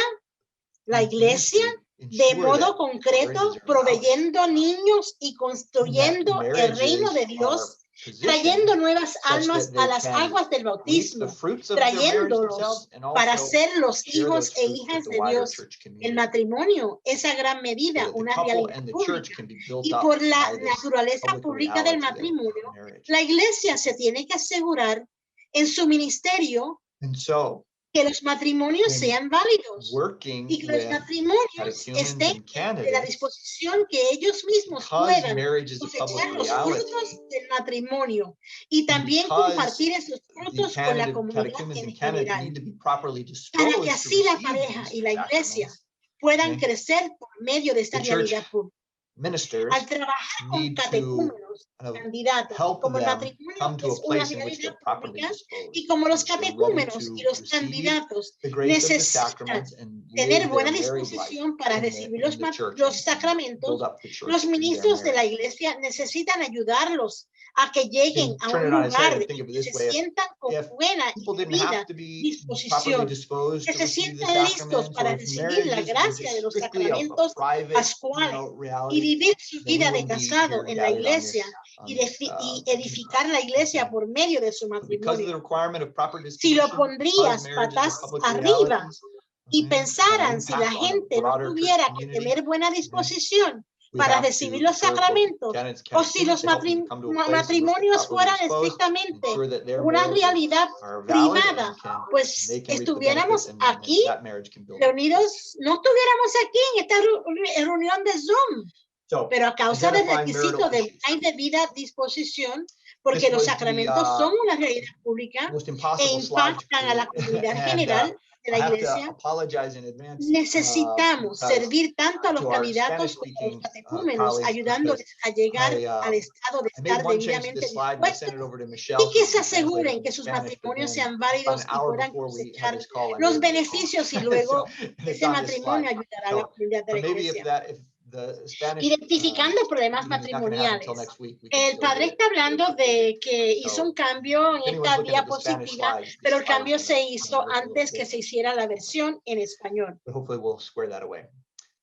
la iglesia, de modo concreto, proveyendo niños y construyendo el reino de Dios, trayendo nuevas almas a las aguas del bautismo, trayéndolos para ser los hijos e hijas de Dios. El matrimonio es a gran medida una realidad pública. Y por la naturaleza pública del matrimonio, la iglesia se tiene que asegurar en su ministerio que los matrimonios sean válidos y que los matrimonios estén en la disposición que ellos mismos puedan cosechar los frutos del matrimonio y también compartir esos frutos con la comunidad en general, para que así la pareja y la iglesia puedan crecer por medio de esta realidad pública. Al trabajar con catecúmenos, candidatos, como el matrimonio es una realidad pública, y como los catecúmenos y los candidatos necesitan tener buena disposición para recibir los sacramentos, los ministros de la iglesia necesitan ayudarlos a que lleguen a un lugar y se sientan con buena y debida disposición, que se sientan listos para recibir la gracia de los sacramentos pascuales y vivir su vida de casado en la iglesia y edificar la iglesia por medio de su matrimonio. Si lo pondrías patas arriba y pensaran si la gente no tuviera que tener buena disposición para recibir los sacramentos, o si los matrimonios fueran estrictamente una realidad privada, pues estuviéramos aquí reunidos, no estuviéramos aquí en esta reunión de Zoom, pero a causa del requisito de una debida disposición, porque los sacramentos son una realidad pública e impactan a la comunidad general de la iglesia, necesitamos servir tanto a los candidatos como a los catecúmenos, ayudándoles a llegar al estado de estar debidamente dispuestos y que se aseguren que sus matrimonios sean válidos y puedan cosechar los beneficios y luego ese matrimonio ayudará a la comunidad de la iglesia. Identificando problemas matrimoniales. El padre está hablando de que hizo un cambio en esta diapositiva, pero el cambio se hizo antes que se hiciera la versión en español.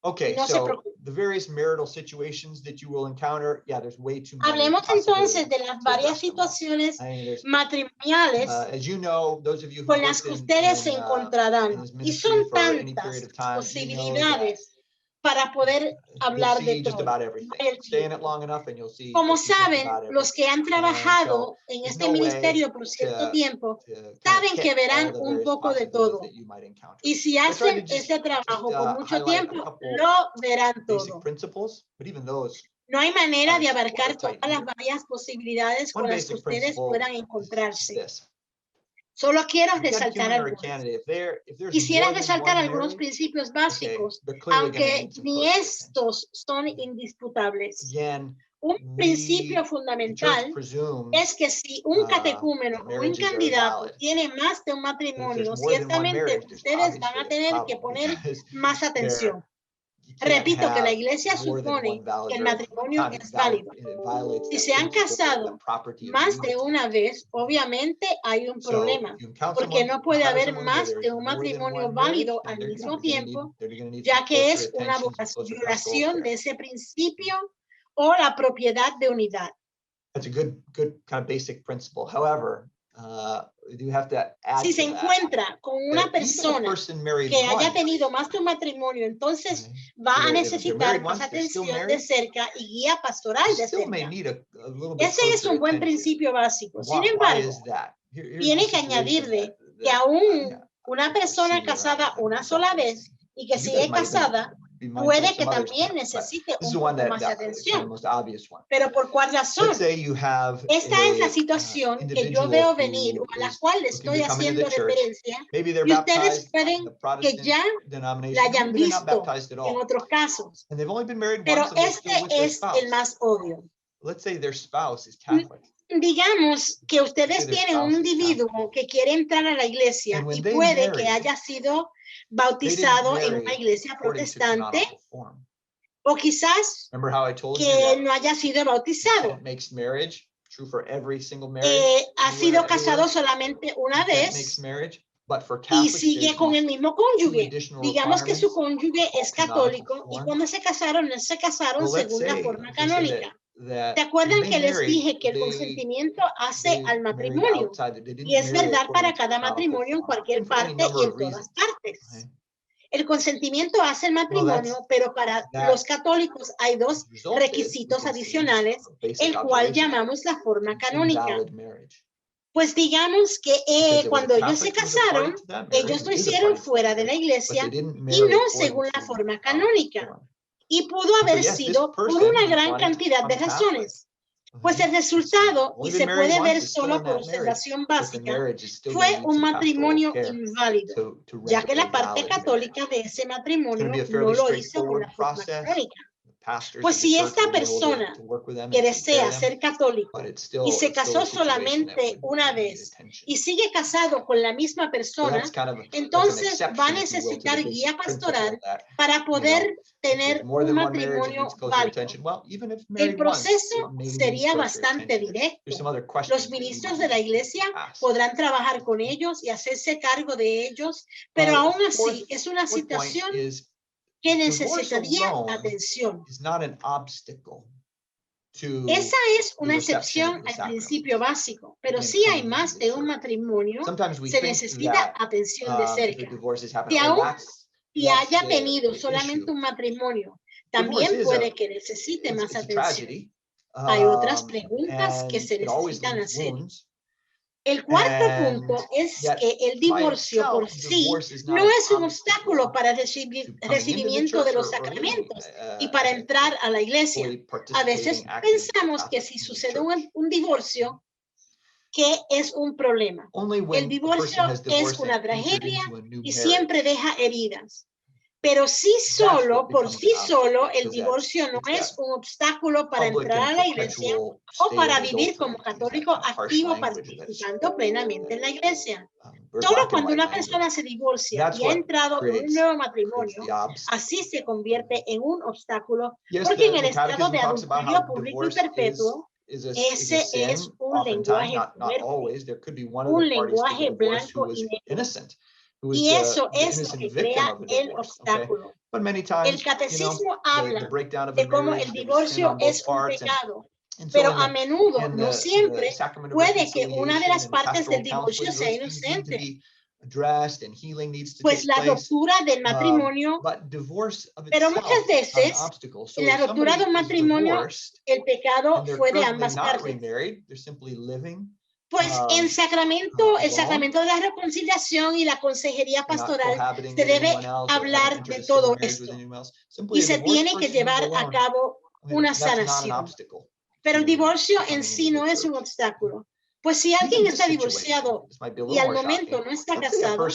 Okay, no so the various marital situations that you will encounter, there's way too many. Hablemos entonces de las varias situaciones matrimoniales con las que ustedes se encontrarán. Y son tantas posibilidades para poder hablar de todo. Como saben, los que han trabajado en este ministerio por cierto tiempo, saben que verán un poco de todo. Y si hacen este trabajo por mucho tiempo, lo verán todo. No hay manera de abarcar todas las varias posibilidades con las que ustedes puedan encontrarse. Solo quiero resaltar algunos. Quisiera resaltar algunos principios básicos, aunque ni estos son indisputables. Un principio fundamental es que si un catecúmeno o un candidato tiene más de un matrimonio, ciertamente ustedes van a tener que poner más atención. Repito que la iglesia supone que el matrimonio es válido. Si se han casado más de una vez, obviamente hay un problema, porque no puede haber más de un matrimonio válido al mismo tiempo, ya que es una violación de ese principio o la propiedad de unidad. That's a good kind of basic principle. However, you have to add si se encuentra con una persona que haya tenido más de un matrimonio, entonces va a necesitar más atención de cerca y guía pastoral de cerca. Ese es un buen principio básico. Sin embargo, tiene que añadirle que aún una persona casada una sola vez y que sigue casada puede que también necesite un poco más de atención. Pero ¿por cuál razón? Esta es la situación que yo veo venir o a la cual le estoy haciendo referencia y ustedes pueden que ya la hayan visto en otros casos. Pero este es el más obvio. Digamos que ustedes tienen un individuo que quiere entrar a la iglesia y puede que haya sido bautizado en una iglesia protestante o quizás que no haya sido bautizado. Ha sido casado solamente una vez y sigue con el mismo cónyuge. Digamos que su cónyuge es católico y cuando se casaron, no se casaron según la forma canónica. ¿Se acuerdan que les dije que el consentimiento hace al matrimonio? Y es verdad para cada matrimonio en cualquier parte y en todas partes. El consentimiento hace el matrimonio, pero para los católicos hay dos requisitos adicionales, el cual llamamos la forma canónica. Pues digamos que cuando ellos se casaron, ellos lo hicieron fuera de la iglesia y no según la forma canónica. Y pudo haber sido por una gran cantidad de razones. Pues el resultado, y se puede ver solo por observación básica, fue un matrimonio inválido, ya que la parte católica de ese matrimonio no lo hizo con la forma canónica. Pues si esta persona que desea ser católico y se casó solamente una vez y sigue casado con la misma persona, entonces va a necesitar guía pastoral para poder tener un matrimonio válido. El proceso sería bastante directo. Los ministros de la iglesia podrán trabajar con ellos y hacerse cargo de ellos, pero aún así es una situación que necesitaría atención. Esa es una excepción al principio básico, pero si hay más de un matrimonio, se necesita atención de cerca. Si aún y haya tenido solamente un matrimonio, también puede que necesite más atención. Hay otras preguntas que se necesitan hacer. El cuarto punto es que el divorcio por sí no es un obstáculo para el recibimiento de los sacramentos y para entrar a la iglesia. A veces pensamos que si sucede un divorcio, que es un problema. El divorcio es una tragedia y siempre deja heridas. Pero sí solo, por sí solo, el divorcio no es un obstáculo para entrar a la iglesia o para vivir como católico activo participando plenamente en la iglesia. Solo cuando una persona se divorcia y ha entrado en un nuevo matrimonio, así se convierte en un obstáculo, porque en el estado de adulterio público y perpetuo, ese es un lenguaje fuerte, un lenguaje blanco y negro. Y eso es lo que crea el obstáculo. El catecismo habla de cómo el divorcio es un pecado, pero a menudo, no siempre, puede que una de las partes del divorcio sea inocente. Pues la ruptura del matrimonio, pero muchas veces en la ruptura de un matrimonio el pecado fue de ambas partes. Pues el sacramento de la reconciliación y la consejería pastoral se debe hablar de todo esto y se tiene que llevar a cabo una sanación. Pero el divorcio en sí no es un obstáculo. Pues si alguien está divorciado y al momento no está casado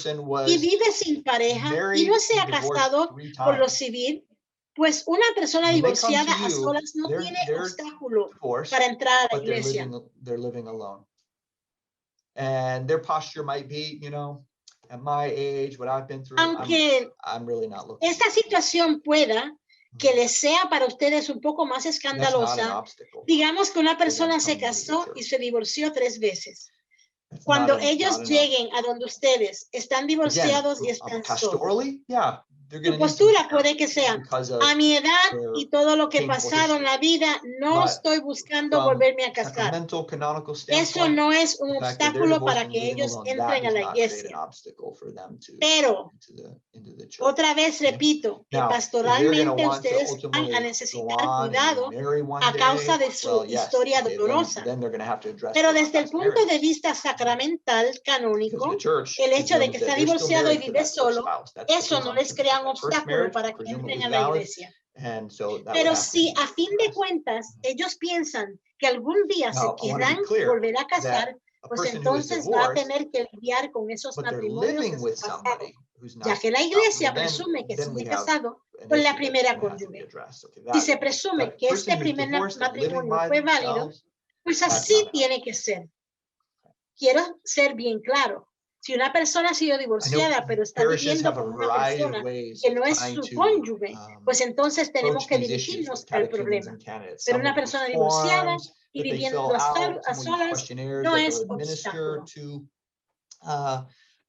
y vive sin pareja y no se ha casado por lo civil, pues una persona divorciada a solas no tiene obstáculo para entrar a la iglesia. They're living alone. And their posture might be, at my age, what I've been through, aunque I'm really not looking. Esta situación pueda que les sea para ustedes un poco más escandalosa. Digamos que una persona se casó y se divorció 3 veces. Cuando ellos lleguen a donde ustedes están divorciados y están solos. Su postura puede que sea, a mi edad y todo lo que he pasado en la vida, no estoy buscando volverme a casar. Eso no es un obstáculo para que ellos entren a la iglesia. Pero, otra vez repito, que pastoralmente ustedes van a necesitar cuidado a causa de su historia dolorosa. Pero desde el punto de vista sacramental, canónico, el hecho de que está divorciado y vive solo, eso no les crea un obstáculo para que entren a la iglesia. Pero si a fin de cuentas ellos piensan que algún día se quieran volver a casar, pues entonces va a tener que lidiar con esos matrimonios de su pasado, ya que la iglesia presume que sigue casado con la primera cónyuge. Si se presume que este primer matrimonio fue válido, pues así tiene que ser. Quiero ser bien claro. Si una persona ha sido divorciada, pero está viviendo con una persona que no es su cónyuge, pues entonces tenemos que dirigirnos al problema. Pero una persona divorciada y viviendo a solas no es obstáculo.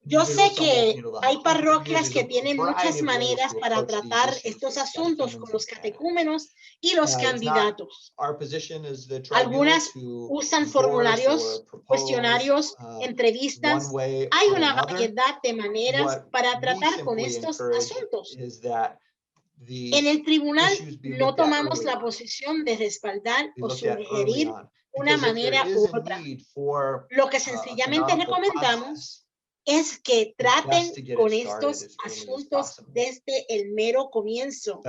Yo sé que hay parroquias que tienen muchas maneras para tratar estos asuntos con los catecúmenos y los candidatos. Algunas usan formularios, cuestionarios, entrevistas. Hay una variedad de maneras para tratar con estos asuntos. En el tribunal no tomamos la posición de respaldar o sugerir una manera u otra. Lo que sencillamente recomendamos es que traten con estos asuntos desde el mero comienzo,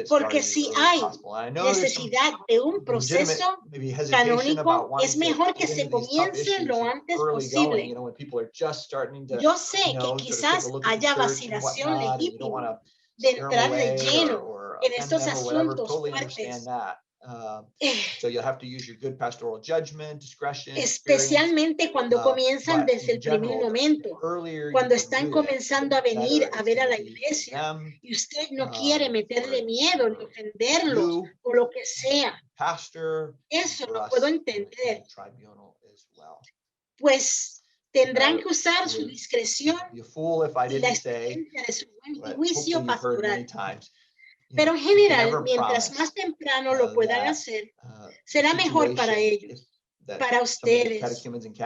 porque si hay necesidad de un proceso canónico, es mejor que se comience lo antes posible. Yo sé que quizás haya vacilación legítima de entrar de lleno en estos asuntos fuertes. Especialmente cuando comienzan desde el primer momento, cuando están comenzando a venir a ver a la iglesia y usted no quiere meterle miedo ni ofenderlos o lo que sea. Eso lo puedo entender. Pues tendrán que usar su discreción y la experiencia de su buen juicio pastoral. Pero en general, mientras más temprano lo puedan hacer, será mejor para ellos, para ustedes,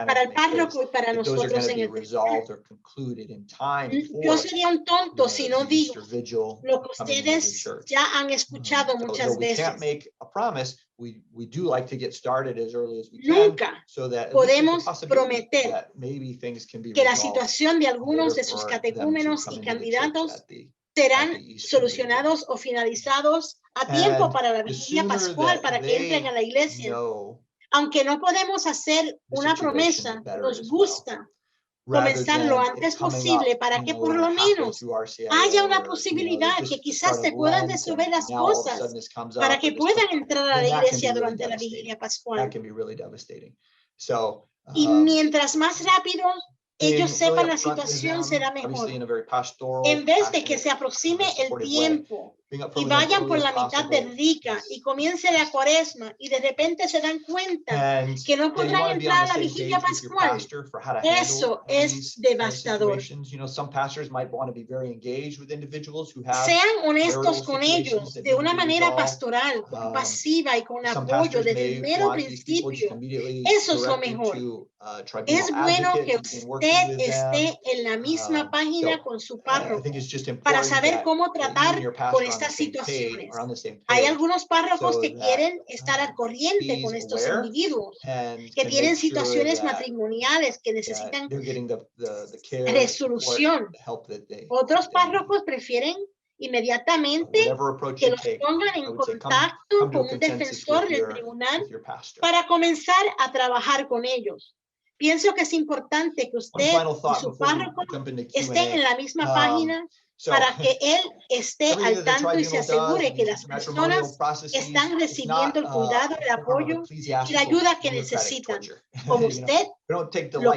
para el párroco y para nosotros en el tribunal. Yo sería un tonto si no digo lo que ustedes ya han escuchado muchas veces. Nunca podemos prometer que la situación de algunos de sus catecúmenos y candidatos serán solucionados o finalizados a tiempo para la vigilia pascual para que entren a la iglesia. Aunque no podemos hacer una promesa, nos gusta comenzar lo antes posible para que por lo menos haya una posibilidad que quizás se puedan resolver las cosas para que puedan entrar a la iglesia durante la vigilia pascual. Y mientras más rápido ellos sepan la situación, será mejor. En vez de que se aproxime el tiempo y vayan por la mitad de Rica y comience la cuaresma y de repente se dan cuenta que no podrán entrar a la vigilia pascual, eso es devastador. Sean honestos con ellos de una manera pastoral, compasiva y con apoyo desde el mero principio. Eso es lo mejor. Es bueno que usted esté en la misma página con su párroco para saber cómo tratar con estas situaciones. Hay algunos párrocos que quieren estar al corriente con estos individuos, que tienen situaciones matrimoniales que necesitan resolución. Otros párrocos prefieren inmediatamente que los pongan en contacto con un defensor del tribunal para comenzar a trabajar con ellos. Pienso que es importante que usted y su párroco estén en la misma página para que él esté al tanto y se asegure que las personas están recibiendo el cuidado, el apoyo y la ayuda que necesitan. Como usted lo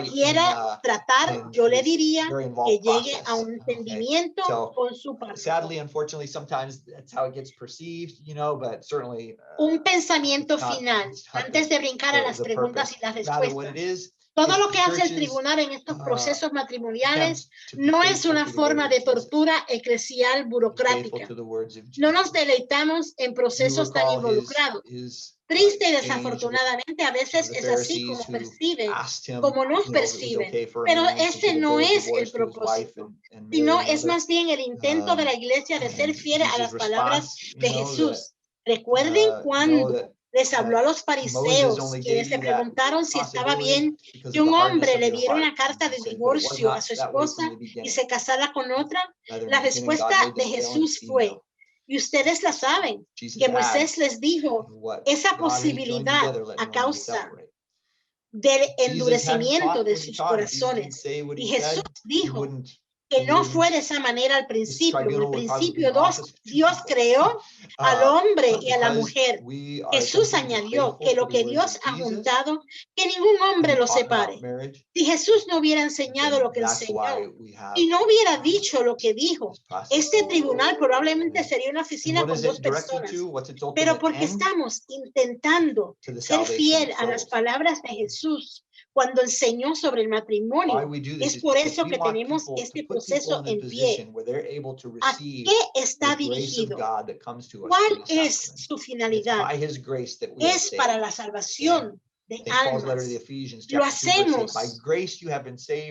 quiera tratar, yo le diría que llegue a un entendimiento con su párroco. Sadly, unfortunately, sometimes that's how it gets perceived, you know, but certainly. Un pensamiento final, antes de brincar a las preguntas y las respuestas. Todo lo que hace el tribunal en estos procesos matrimoniales no es una forma de tortura eclesial burocrática. No nos deleitamos en procesos tan involucrados. Triste y desafortunadamente a veces es así como perciben, como nos perciben, pero ese no es el propósito, sino es más bien el intento de la iglesia de ser fiel a las palabras de Jesús. Recuerden cuando les habló a los fariseos, quienes le preguntaron si estaba bien que un hombre le diera una carta de divorcio a su esposa y se casara con otra. La respuesta de Jesús fue, y ustedes la saben, que Moisés les dijo esa posibilidad a causa del endurecimiento de sus corazones. Y Jesús dijo que no fue de esa manera al principio. En el principio Dios creó al hombre y a la mujer. Jesús añadió que lo que Dios ha juntado, que ningún hombre lo separe. Si Jesús no hubiera enseñado lo que enseñó y no hubiera dicho lo que dijo, este tribunal probablemente sería una oficina con 2 personas. Pero porque estamos intentando ser fiel a las palabras de Jesús, cuando enseñó sobre el matrimonio, es por eso que tenemos este proceso en pie. ¿A qué está dirigido? ¿Cuál es su finalidad? Es para la salvación de almas. Lo hacemos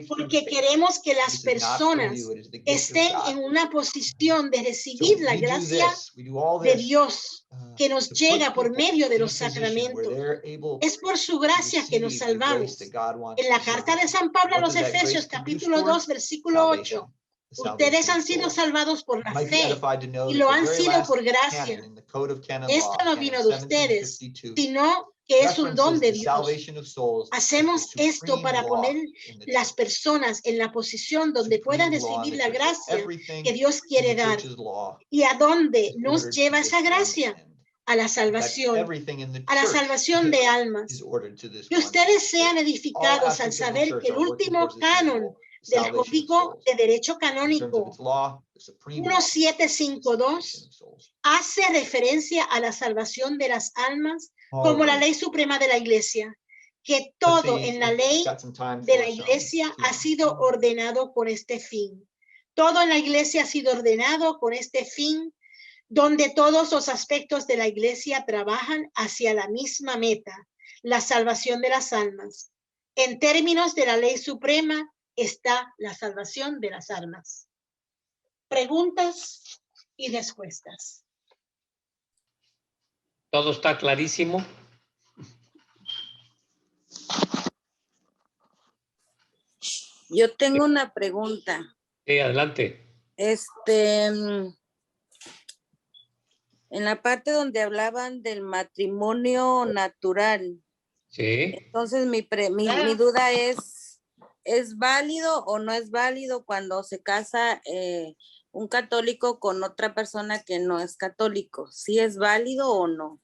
porque queremos que las personas estén en una posición de recibir la gracia de Dios que nos llega por medio de los sacramentos. Es por su gracia que nos salvamos. En la carta de San Pablo a los Efesios, capítulo 2, versículo 8, ustedes han sido salvados por la fe y lo han sido por gracia. Esto no vino de ustedes, sino que es un don de Dios. Hacemos esto para poner las personas en la posición donde puedan recibir la gracia que Dios quiere dar. ¿Y a dónde nos lleva esa gracia? A la salvación de almas. Que ustedes sean edificados al saber que el último canon del Código de Derecho Canónico 1752 hace referencia a la salvación de las almas como la ley suprema de la Iglesia, que todo en la ley de la Iglesia ha sido ordenado con este fin. Todo en la Iglesia ha sido ordenado con este fin, donde todos los aspectos de la Iglesia trabajan hacia la misma meta, la salvación de las almas. En términos de la ley suprema está la salvación de las almas. Preguntas y respuestas. ¿Todo está clarísimo? Yo tengo una pregunta. Sí, adelante. En la parte donde hablaban del matrimonio natural. Sí. Entonces mi duda ¿es válido o no es válido cuando se casa un católico con otra persona que no es católico? ¿Sí es válido o no?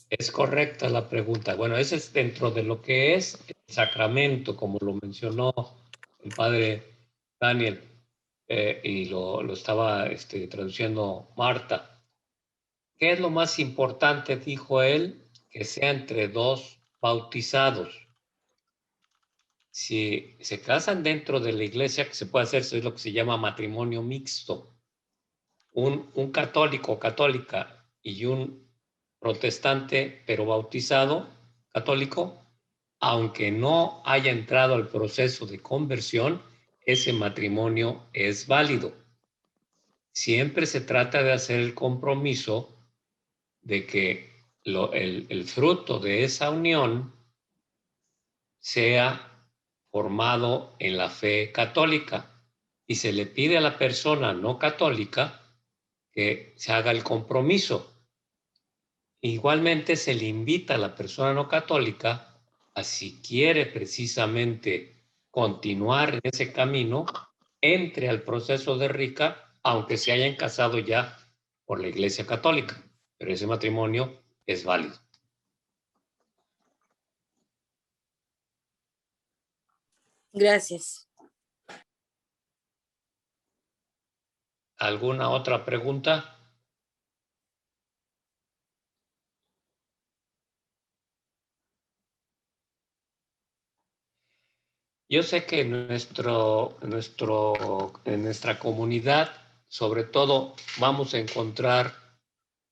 Es correcta la pregunta. Bueno, eso es dentro de lo que es el sacramento, como lo mencionó el padre Daniel, y lo estaba traduciendo Marta. ¿Qué es lo más importante? Dijo él, que sea entre 2 bautizados. Si se casan dentro de la iglesia, que se puede hacer, eso es lo que se llama matrimonio mixto. Un católico o católica y un protestante, pero bautizado, católico, aunque no haya entrado al proceso de conversión, ese matrimonio es válido. Siempre se trata de hacer el compromiso de que el fruto de esa unión sea formado en la fe católica, y se le pide a la persona no católica que se haga el compromiso. Igualmente se le invita a la persona no católica si quiere precisamente continuar en ese camino, entre al proceso de RICA, aunque se hayan casado ya por la Iglesia Católica, pero ese matrimonio es válido. Gracias. ¿Alguna otra pregunta? Yo sé que en nuestra comunidad, sobre todo, vamos a encontrar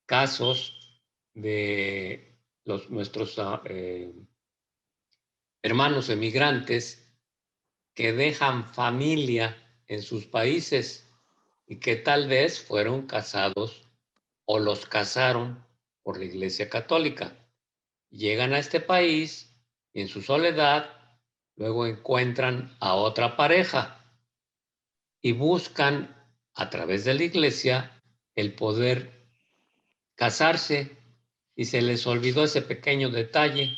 casos de nuestros hermanos emigrantes que dejan familia en sus países y que tal vez fueron casados o los casaron por la Iglesia Católica. Llegan a este país y en su soledad luego encuentran a otra pareja y buscan a través de la iglesia el poder casarse y se les olvidó ese pequeño detalle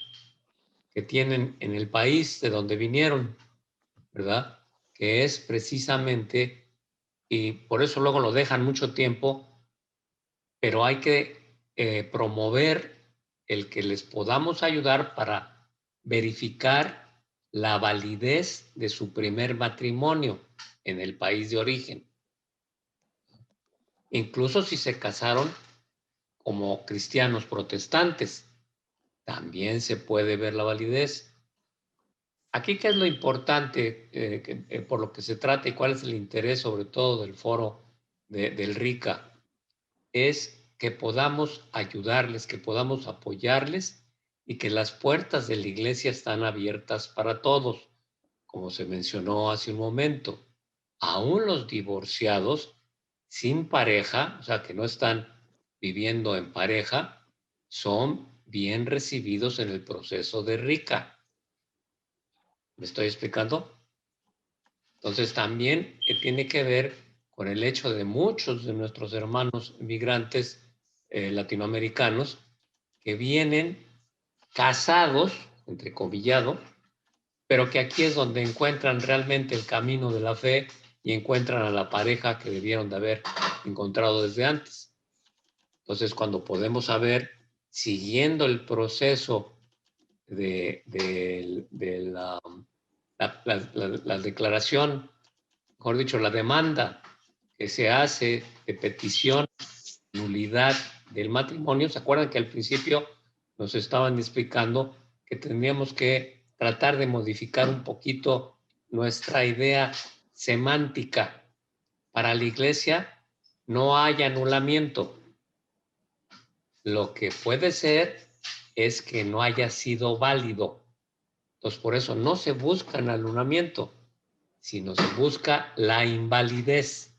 que tienen en el país de donde vinieron, ¿verdad? Que es precisamente, y por eso luego lo dejan mucho tiempo, pero hay que promover el que les podamos ayudar para verificar la validez de su primer matrimonio en el país de origen. Incluso si se casaron como cristianos protestantes, también se puede ver la validez. Aquí, ¿qué es lo importante por lo que se trata y cuál es el interés sobre todo del foro del RICA? Es que podamos ayudarles, que podamos apoyarles y que las puertas de la iglesia están abiertas para todos. Como se mencionó hace un momento, aún los divorciados sin pareja, o sea, que no están viviendo en pareja, son bien recibidos en el proceso de RICA. ¿Me estoy explicando? Entonces también tiene que ver con el hecho de muchos de nuestros hermanos migrantes latinoamericanos que vienen casados, entrecomillado, pero que aquí es donde encuentran realmente el camino de la fe y encuentran a la pareja que debieron de haber encontrado desde antes. Entonces, cuando podemos saber, siguiendo el proceso de la declaración, mejor dicho, la demanda que se hace de petición, nulidad del matrimonio, ¿se acuerdan que al principio nos estaban explicando que tendríamos que tratar de modificar un poquito nuestra idea semántica? Para la iglesia no hay anulamiento. Lo que puede ser es que no haya sido válido. Entonces, por eso no se busca el anulamiento, sino se busca la invalidez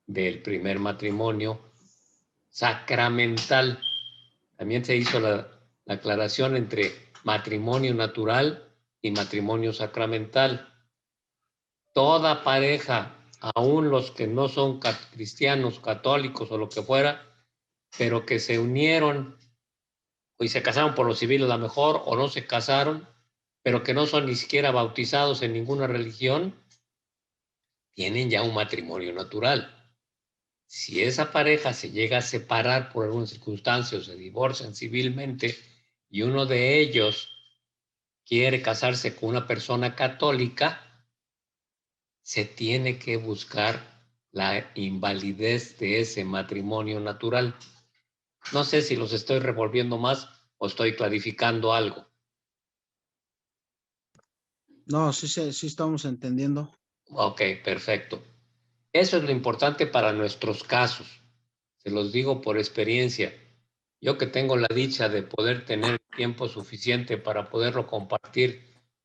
del primer matrimonio sacramental. También se hizo la aclaración entre matrimonio natural y matrimonio sacramental. Toda pareja, aún los que no son cristianos, católicos o lo que fuera, pero que se unieron y se casaron por lo civil a lo mejor, o no se casaron, pero que no son ni siquiera bautizados en ninguna religión, tienen ya un matrimonio natural. Si esa pareja se llega a separar por alguna circunstancia o se divorcian civilmente y uno de ellos quiere casarse con una persona católica, se tiene que buscar la invalidez de ese matrimonio natural. No sé si los estoy revolviendo más o estoy clarificando algo. No, sí estamos entendiendo. Ok, perfecto. Eso es lo importante para nuestros casos. Se los digo por experiencia. Yo que tengo la dicha de poder tener tiempo suficiente para poderlo compartir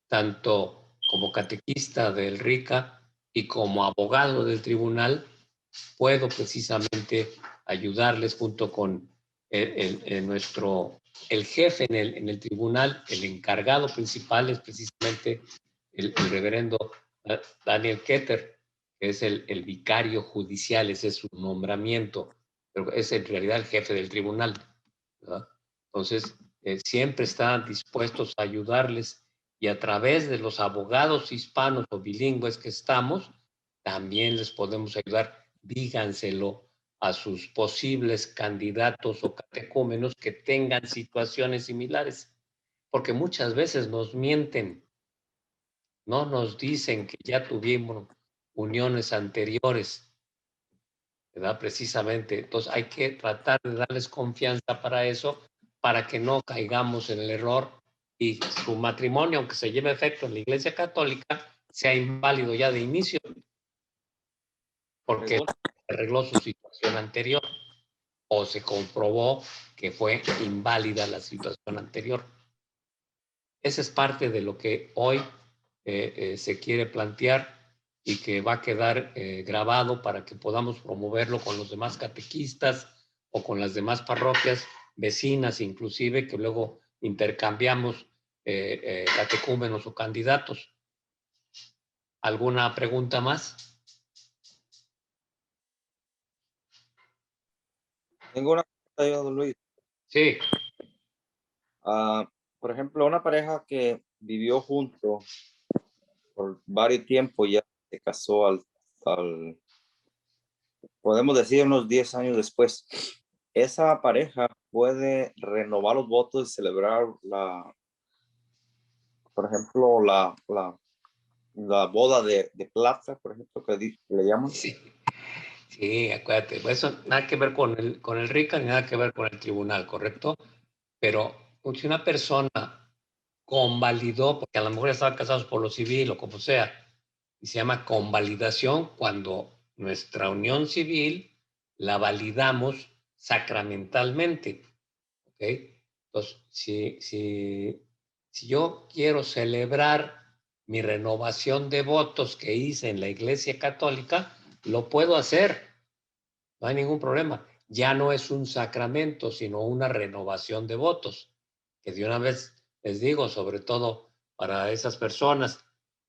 tanto como catequista del RICA y como abogado del tribunal, puedo precisamente ayudarles junto con el jefe en el tribunal, el encargado principal es precisamente el reverendo Daniel Keter, que es el vicario judicial, ese es su nombramiento, pero es en realidad el jefe del tribunal, ¿verdad? Entonces, siempre están dispuestos a ayudarles y a través de los abogados hispanos o bilingües que estamos, también les podemos ayudar. Díganselo a sus posibles candidatos o catecúmenos que tengan situaciones similares, porque muchas veces nos mienten, no nos dicen que ya tuvimos uniones anteriores, ¿verdad? Precisamente, entonces hay que tratar de darles confianza para eso, para que no caigamos en el error y su matrimonio, aunque se lleve efecto en la Iglesia Católica, sea inválido ya de inicio, porque arregló su situación anterior o se comprobó que fue inválida la situación anterior. Esa es parte de lo que hoy se quiere plantear y que va a quedar grabado para que podamos promoverlo con los demás catequistas o con las demás parroquias vecinas, inclusive, que luego intercambiamos catecúmenos o candidatos. ¿Alguna pregunta más? Tengo una pregunta, don Luis. Sí. Por ejemplo, una pareja que vivió juntos por varios tiempos, ya se casó podemos decir unos 10 años después. Esa pareja puede renovar los votos y celebrar por ejemplo, la boda de plata, por ejemplo, que le llaman. Sí, acuérdate, eso nada que ver con el RICA ni nada que ver con el tribunal, ¿correcto? Pero si una persona convalidó, porque a lo mejor ya estaban casados por lo civil o como sea, y se llama convalidación cuando nuestra unión civil la validamos sacramentalmente, ¿ok? Entonces, si yo quiero celebrar mi renovación de votos que hice en la Iglesia Católica, lo puedo hacer, no hay ningún problema. Ya no es un sacramento, sino una renovación de votos, que de una vez les digo, sobre todo para esas personas,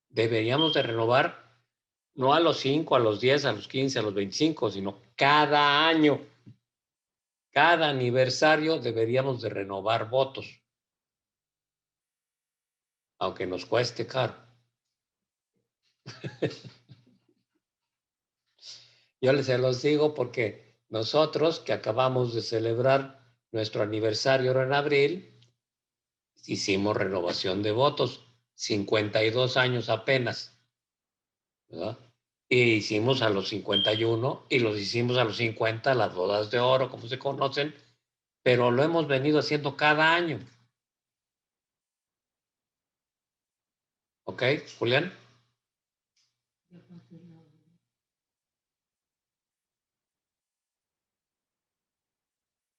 deberíamos de renovar no a los 5, a los 10, a los 15, a los 25, sino cada año, cada aniversario deberíamos de renovar votos, aunque nos cueste caro. Yo les se los digo porque nosotros que acabamos de celebrar nuestro aniversario en abril, hicimos renovación de votos, 52 años apenas, ¿verdad? Y hicimos a los 51 y los hicimos a los 50, las bodas de oro, como se conocen, pero lo hemos venido haciendo cada año. ¿Ok, Julián?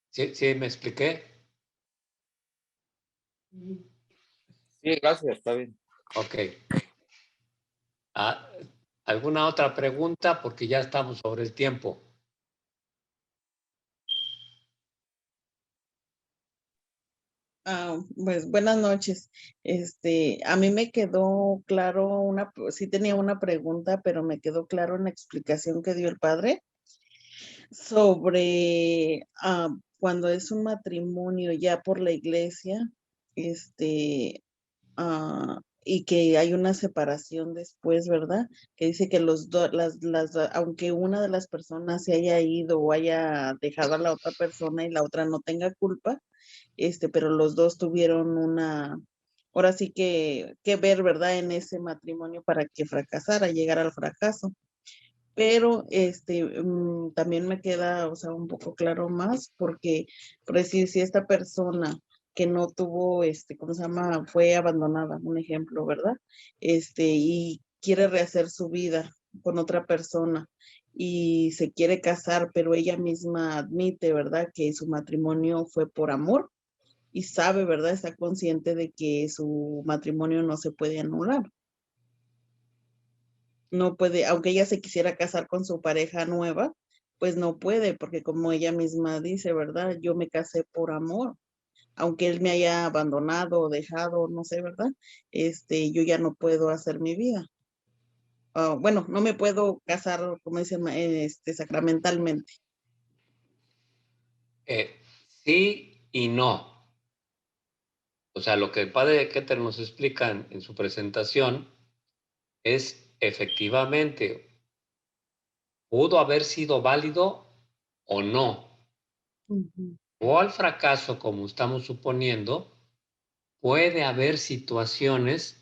¿Sí me expliqué? Sí, gracias, está bien. Ok. ¿Alguna otra pregunta? Porque ya estamos sobre el tiempo. Pues buenas noches. A mí me quedó claro sí tenía una pregunta, pero me quedó claro en la explicación que dio el padre sobre cuando es un matrimonio ya por la iglesia, y que hay una separación después, ¿verdad? Que dice que aunque una de las personas se haya ido o haya dejado a la otra persona y la otra no tenga culpa, pero los dos tuvieron ahora sí que ver, ¿verdad? En ese matrimonio para que fracasara, llegara al fracaso. Pero también me queda, o sea, un poco claro más, porque por decir, si esta persona que no tuvo, ¿cómo se llama? Fue abandonada, un ejemplo, ¿verdad? Y quiere rehacer su vida con otra persona y se quiere casar, pero ella misma admite, ¿verdad? Que su matrimonio fue por amor y sabe, ¿verdad? Está consciente de que su matrimonio no se puede anular. No puede, aunque ella se quisiera casar con su pareja nueva, pues no puede, porque como ella misma dice, ¿verdad? Yo me casé por amor, aunque él me haya abandonado o dejado, no sé, ¿verdad? Yo ya no puedo hacer mi vida. Bueno, no me puedo casar, como dicen, sacramentalmente. Sí y no. O sea, lo que el padre Keter nos explica en su presentación es efectivamente, pudo haber sido válido o no. O al fracaso, como estamos suponiendo, puede haber situaciones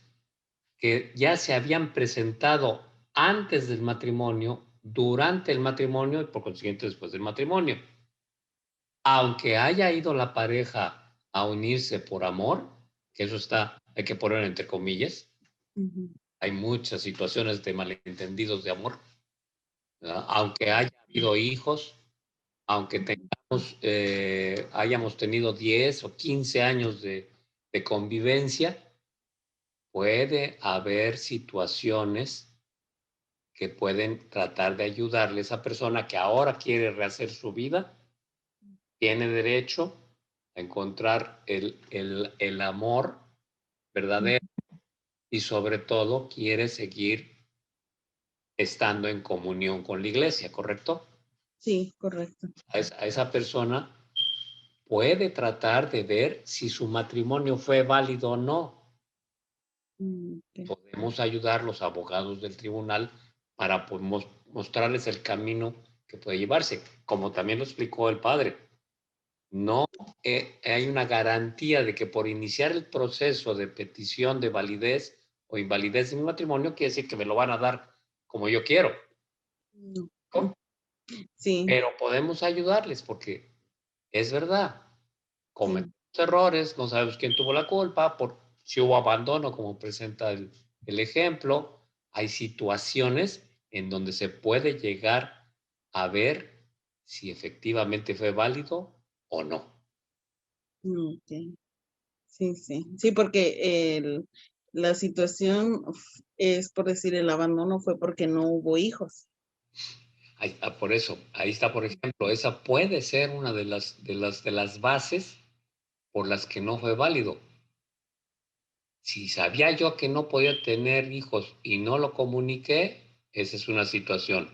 que ya se habían presentado antes del matrimonio, durante el matrimonio y por consiguiente después del matrimonio. Aunque haya ido la pareja a unirse por amor, que eso hay que poner entre comillas, hay muchas situaciones de malentendidos de amor, ¿verdad? Aunque haya habido hijos, aunque hayamos tenido 10 o 15 años de convivencia, puede haber situaciones que pueden tratar de ayudarle a esa persona que ahora quiere rehacer su vida, tiene derecho a encontrar el amor verdadero y sobre todo quiere seguir estando en comunión con la iglesia, ¿correcto? Sí, correcto. A esa persona puede tratar de ver si su matrimonio fue válido o no. Okay. Podemos ayudar los abogados del tribunal para mostrarles el camino que puede llevarse. Como también lo explicó el padre, no hay una garantía de que por iniciar el proceso de petición de validez o invalidez de mi matrimonio quiere decir que me lo van a dar como yo quiero. No. Sí. Pero podemos ayudarles porque es verdad, cometemos errores, no sabemos quién tuvo la culpa, si hubo abandono, como presenta el ejemplo. Hay situaciones en donde se puede llegar a ver si efectivamente fue válido o no. Okay. Sí, sí. Sí, porque la situación es, por decir, el abandono fue porque no hubo hijos. Por eso, ahí está, por ejemplo, esa puede ser una de las bases por las que no fue válido. Si sabía yo que no podía tener hijos y no lo comuniqué, esa es una situación.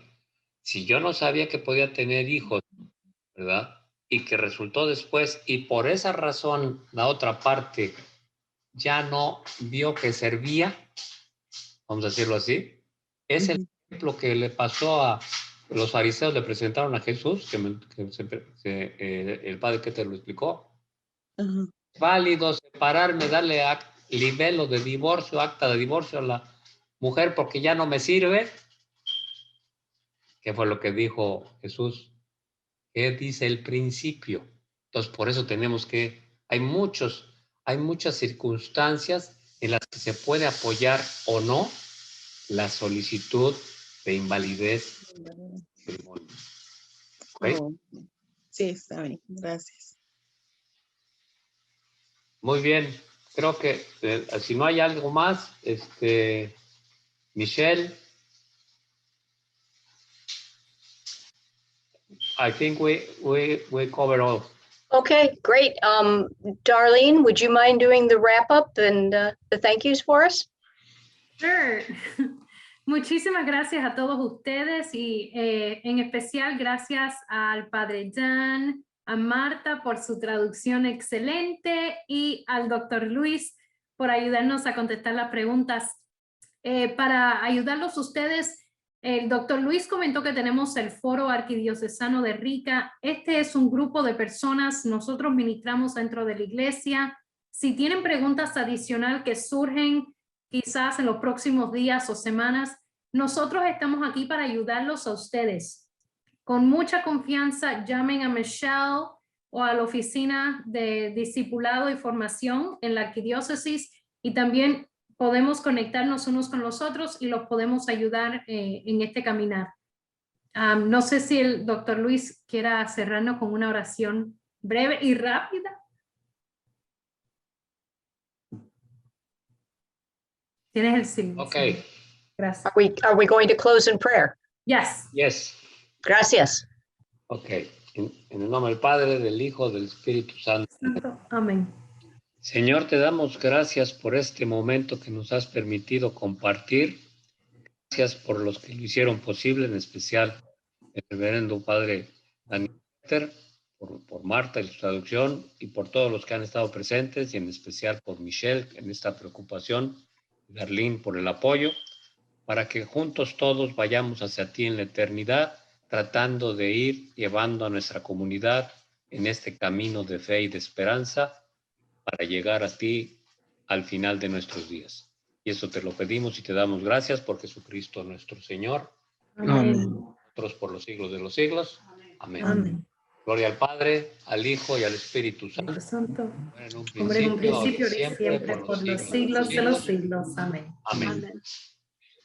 Si yo no sabía que podía tener hijos, ¿verdad? Y que resultó después, y por esa razón la otra parte ya no vio que servía, vamos a decirlo así, es el ejemplo que le pasó a los fariseos, le presentaron a Jesús, el padre que te lo explicó. Válido separarme, darle libelo de divorcio, acta de divorcio a la mujer porque ya no me sirve. ¿Qué fue lo que dijo Jesús? ¿Qué dice el principio? Entonces, por eso hay muchas circunstancias en las que se puede apoyar o no la solicitud de invalidez. ¿Okay? Oh, sí, está bien, gracias. Muy bien, creo que si no hay algo más, Michelle, I think we covered all. Okay, great. Darlene, would you mind doing the wrap up and the thank yous for us? Sure. Muchísimas gracias a todos ustedes y en especial gracias al Padre Jan, a Marta por su traducción excelente y al Dr. Luis por ayudarnos a contestar las preguntas. Para ayudarlos ustedes, el Dr. Luis comentó que tenemos el Foro Arquidiocesano de Rica. Este es un grupo de personas, nosotros ministramos dentro de la iglesia. Si tienen preguntas adicionales que surgen quizás en los próximos días o semanas, nosotros estamos aquí para ayudarlos a ustedes. Con mucha confianza, llamen a Michelle o a la oficina de discipulado y formación en la arquidiócesis y también podemos conectarnos unos con los otros y los podemos ayudar en este caminar. No sé si el Dr. Luis quiera cerrarnos con una oración breve y rápida. Tienes el signo. Okay. Gracias. Are we going to close in prayer? Yes. Yes. Gracias. Okay. En el nombre del Padre, del Hijo, del Espíritu Santo. Amén. Señor, te damos gracias por este momento que nos has permitido compartir. Gracias por los que lo hicieron posible, en especial el reverendo Padre Daniel Keter. por Marta y su traducción y por todos los que han estado presentes y en especial por Michelle en esta preocupación, Darlene por el apoyo, para que juntos todos vayamos hacia ti en la eternidad, tratando de ir llevando a nuestra comunidad en este camino de fe y de esperanza para llegar a ti al final de nuestros días. Y eso te lo pedimos y te damos gracias por Jesucristo nuestro Señor. Amén. Nosotros por los siglos de los siglos. Amén. Amén. Gloria al Padre, al Hijo y al Espíritu Santo. Santo. Como en un principio y siempre, por los siglos de los siglos. Amén. Amén. Amén.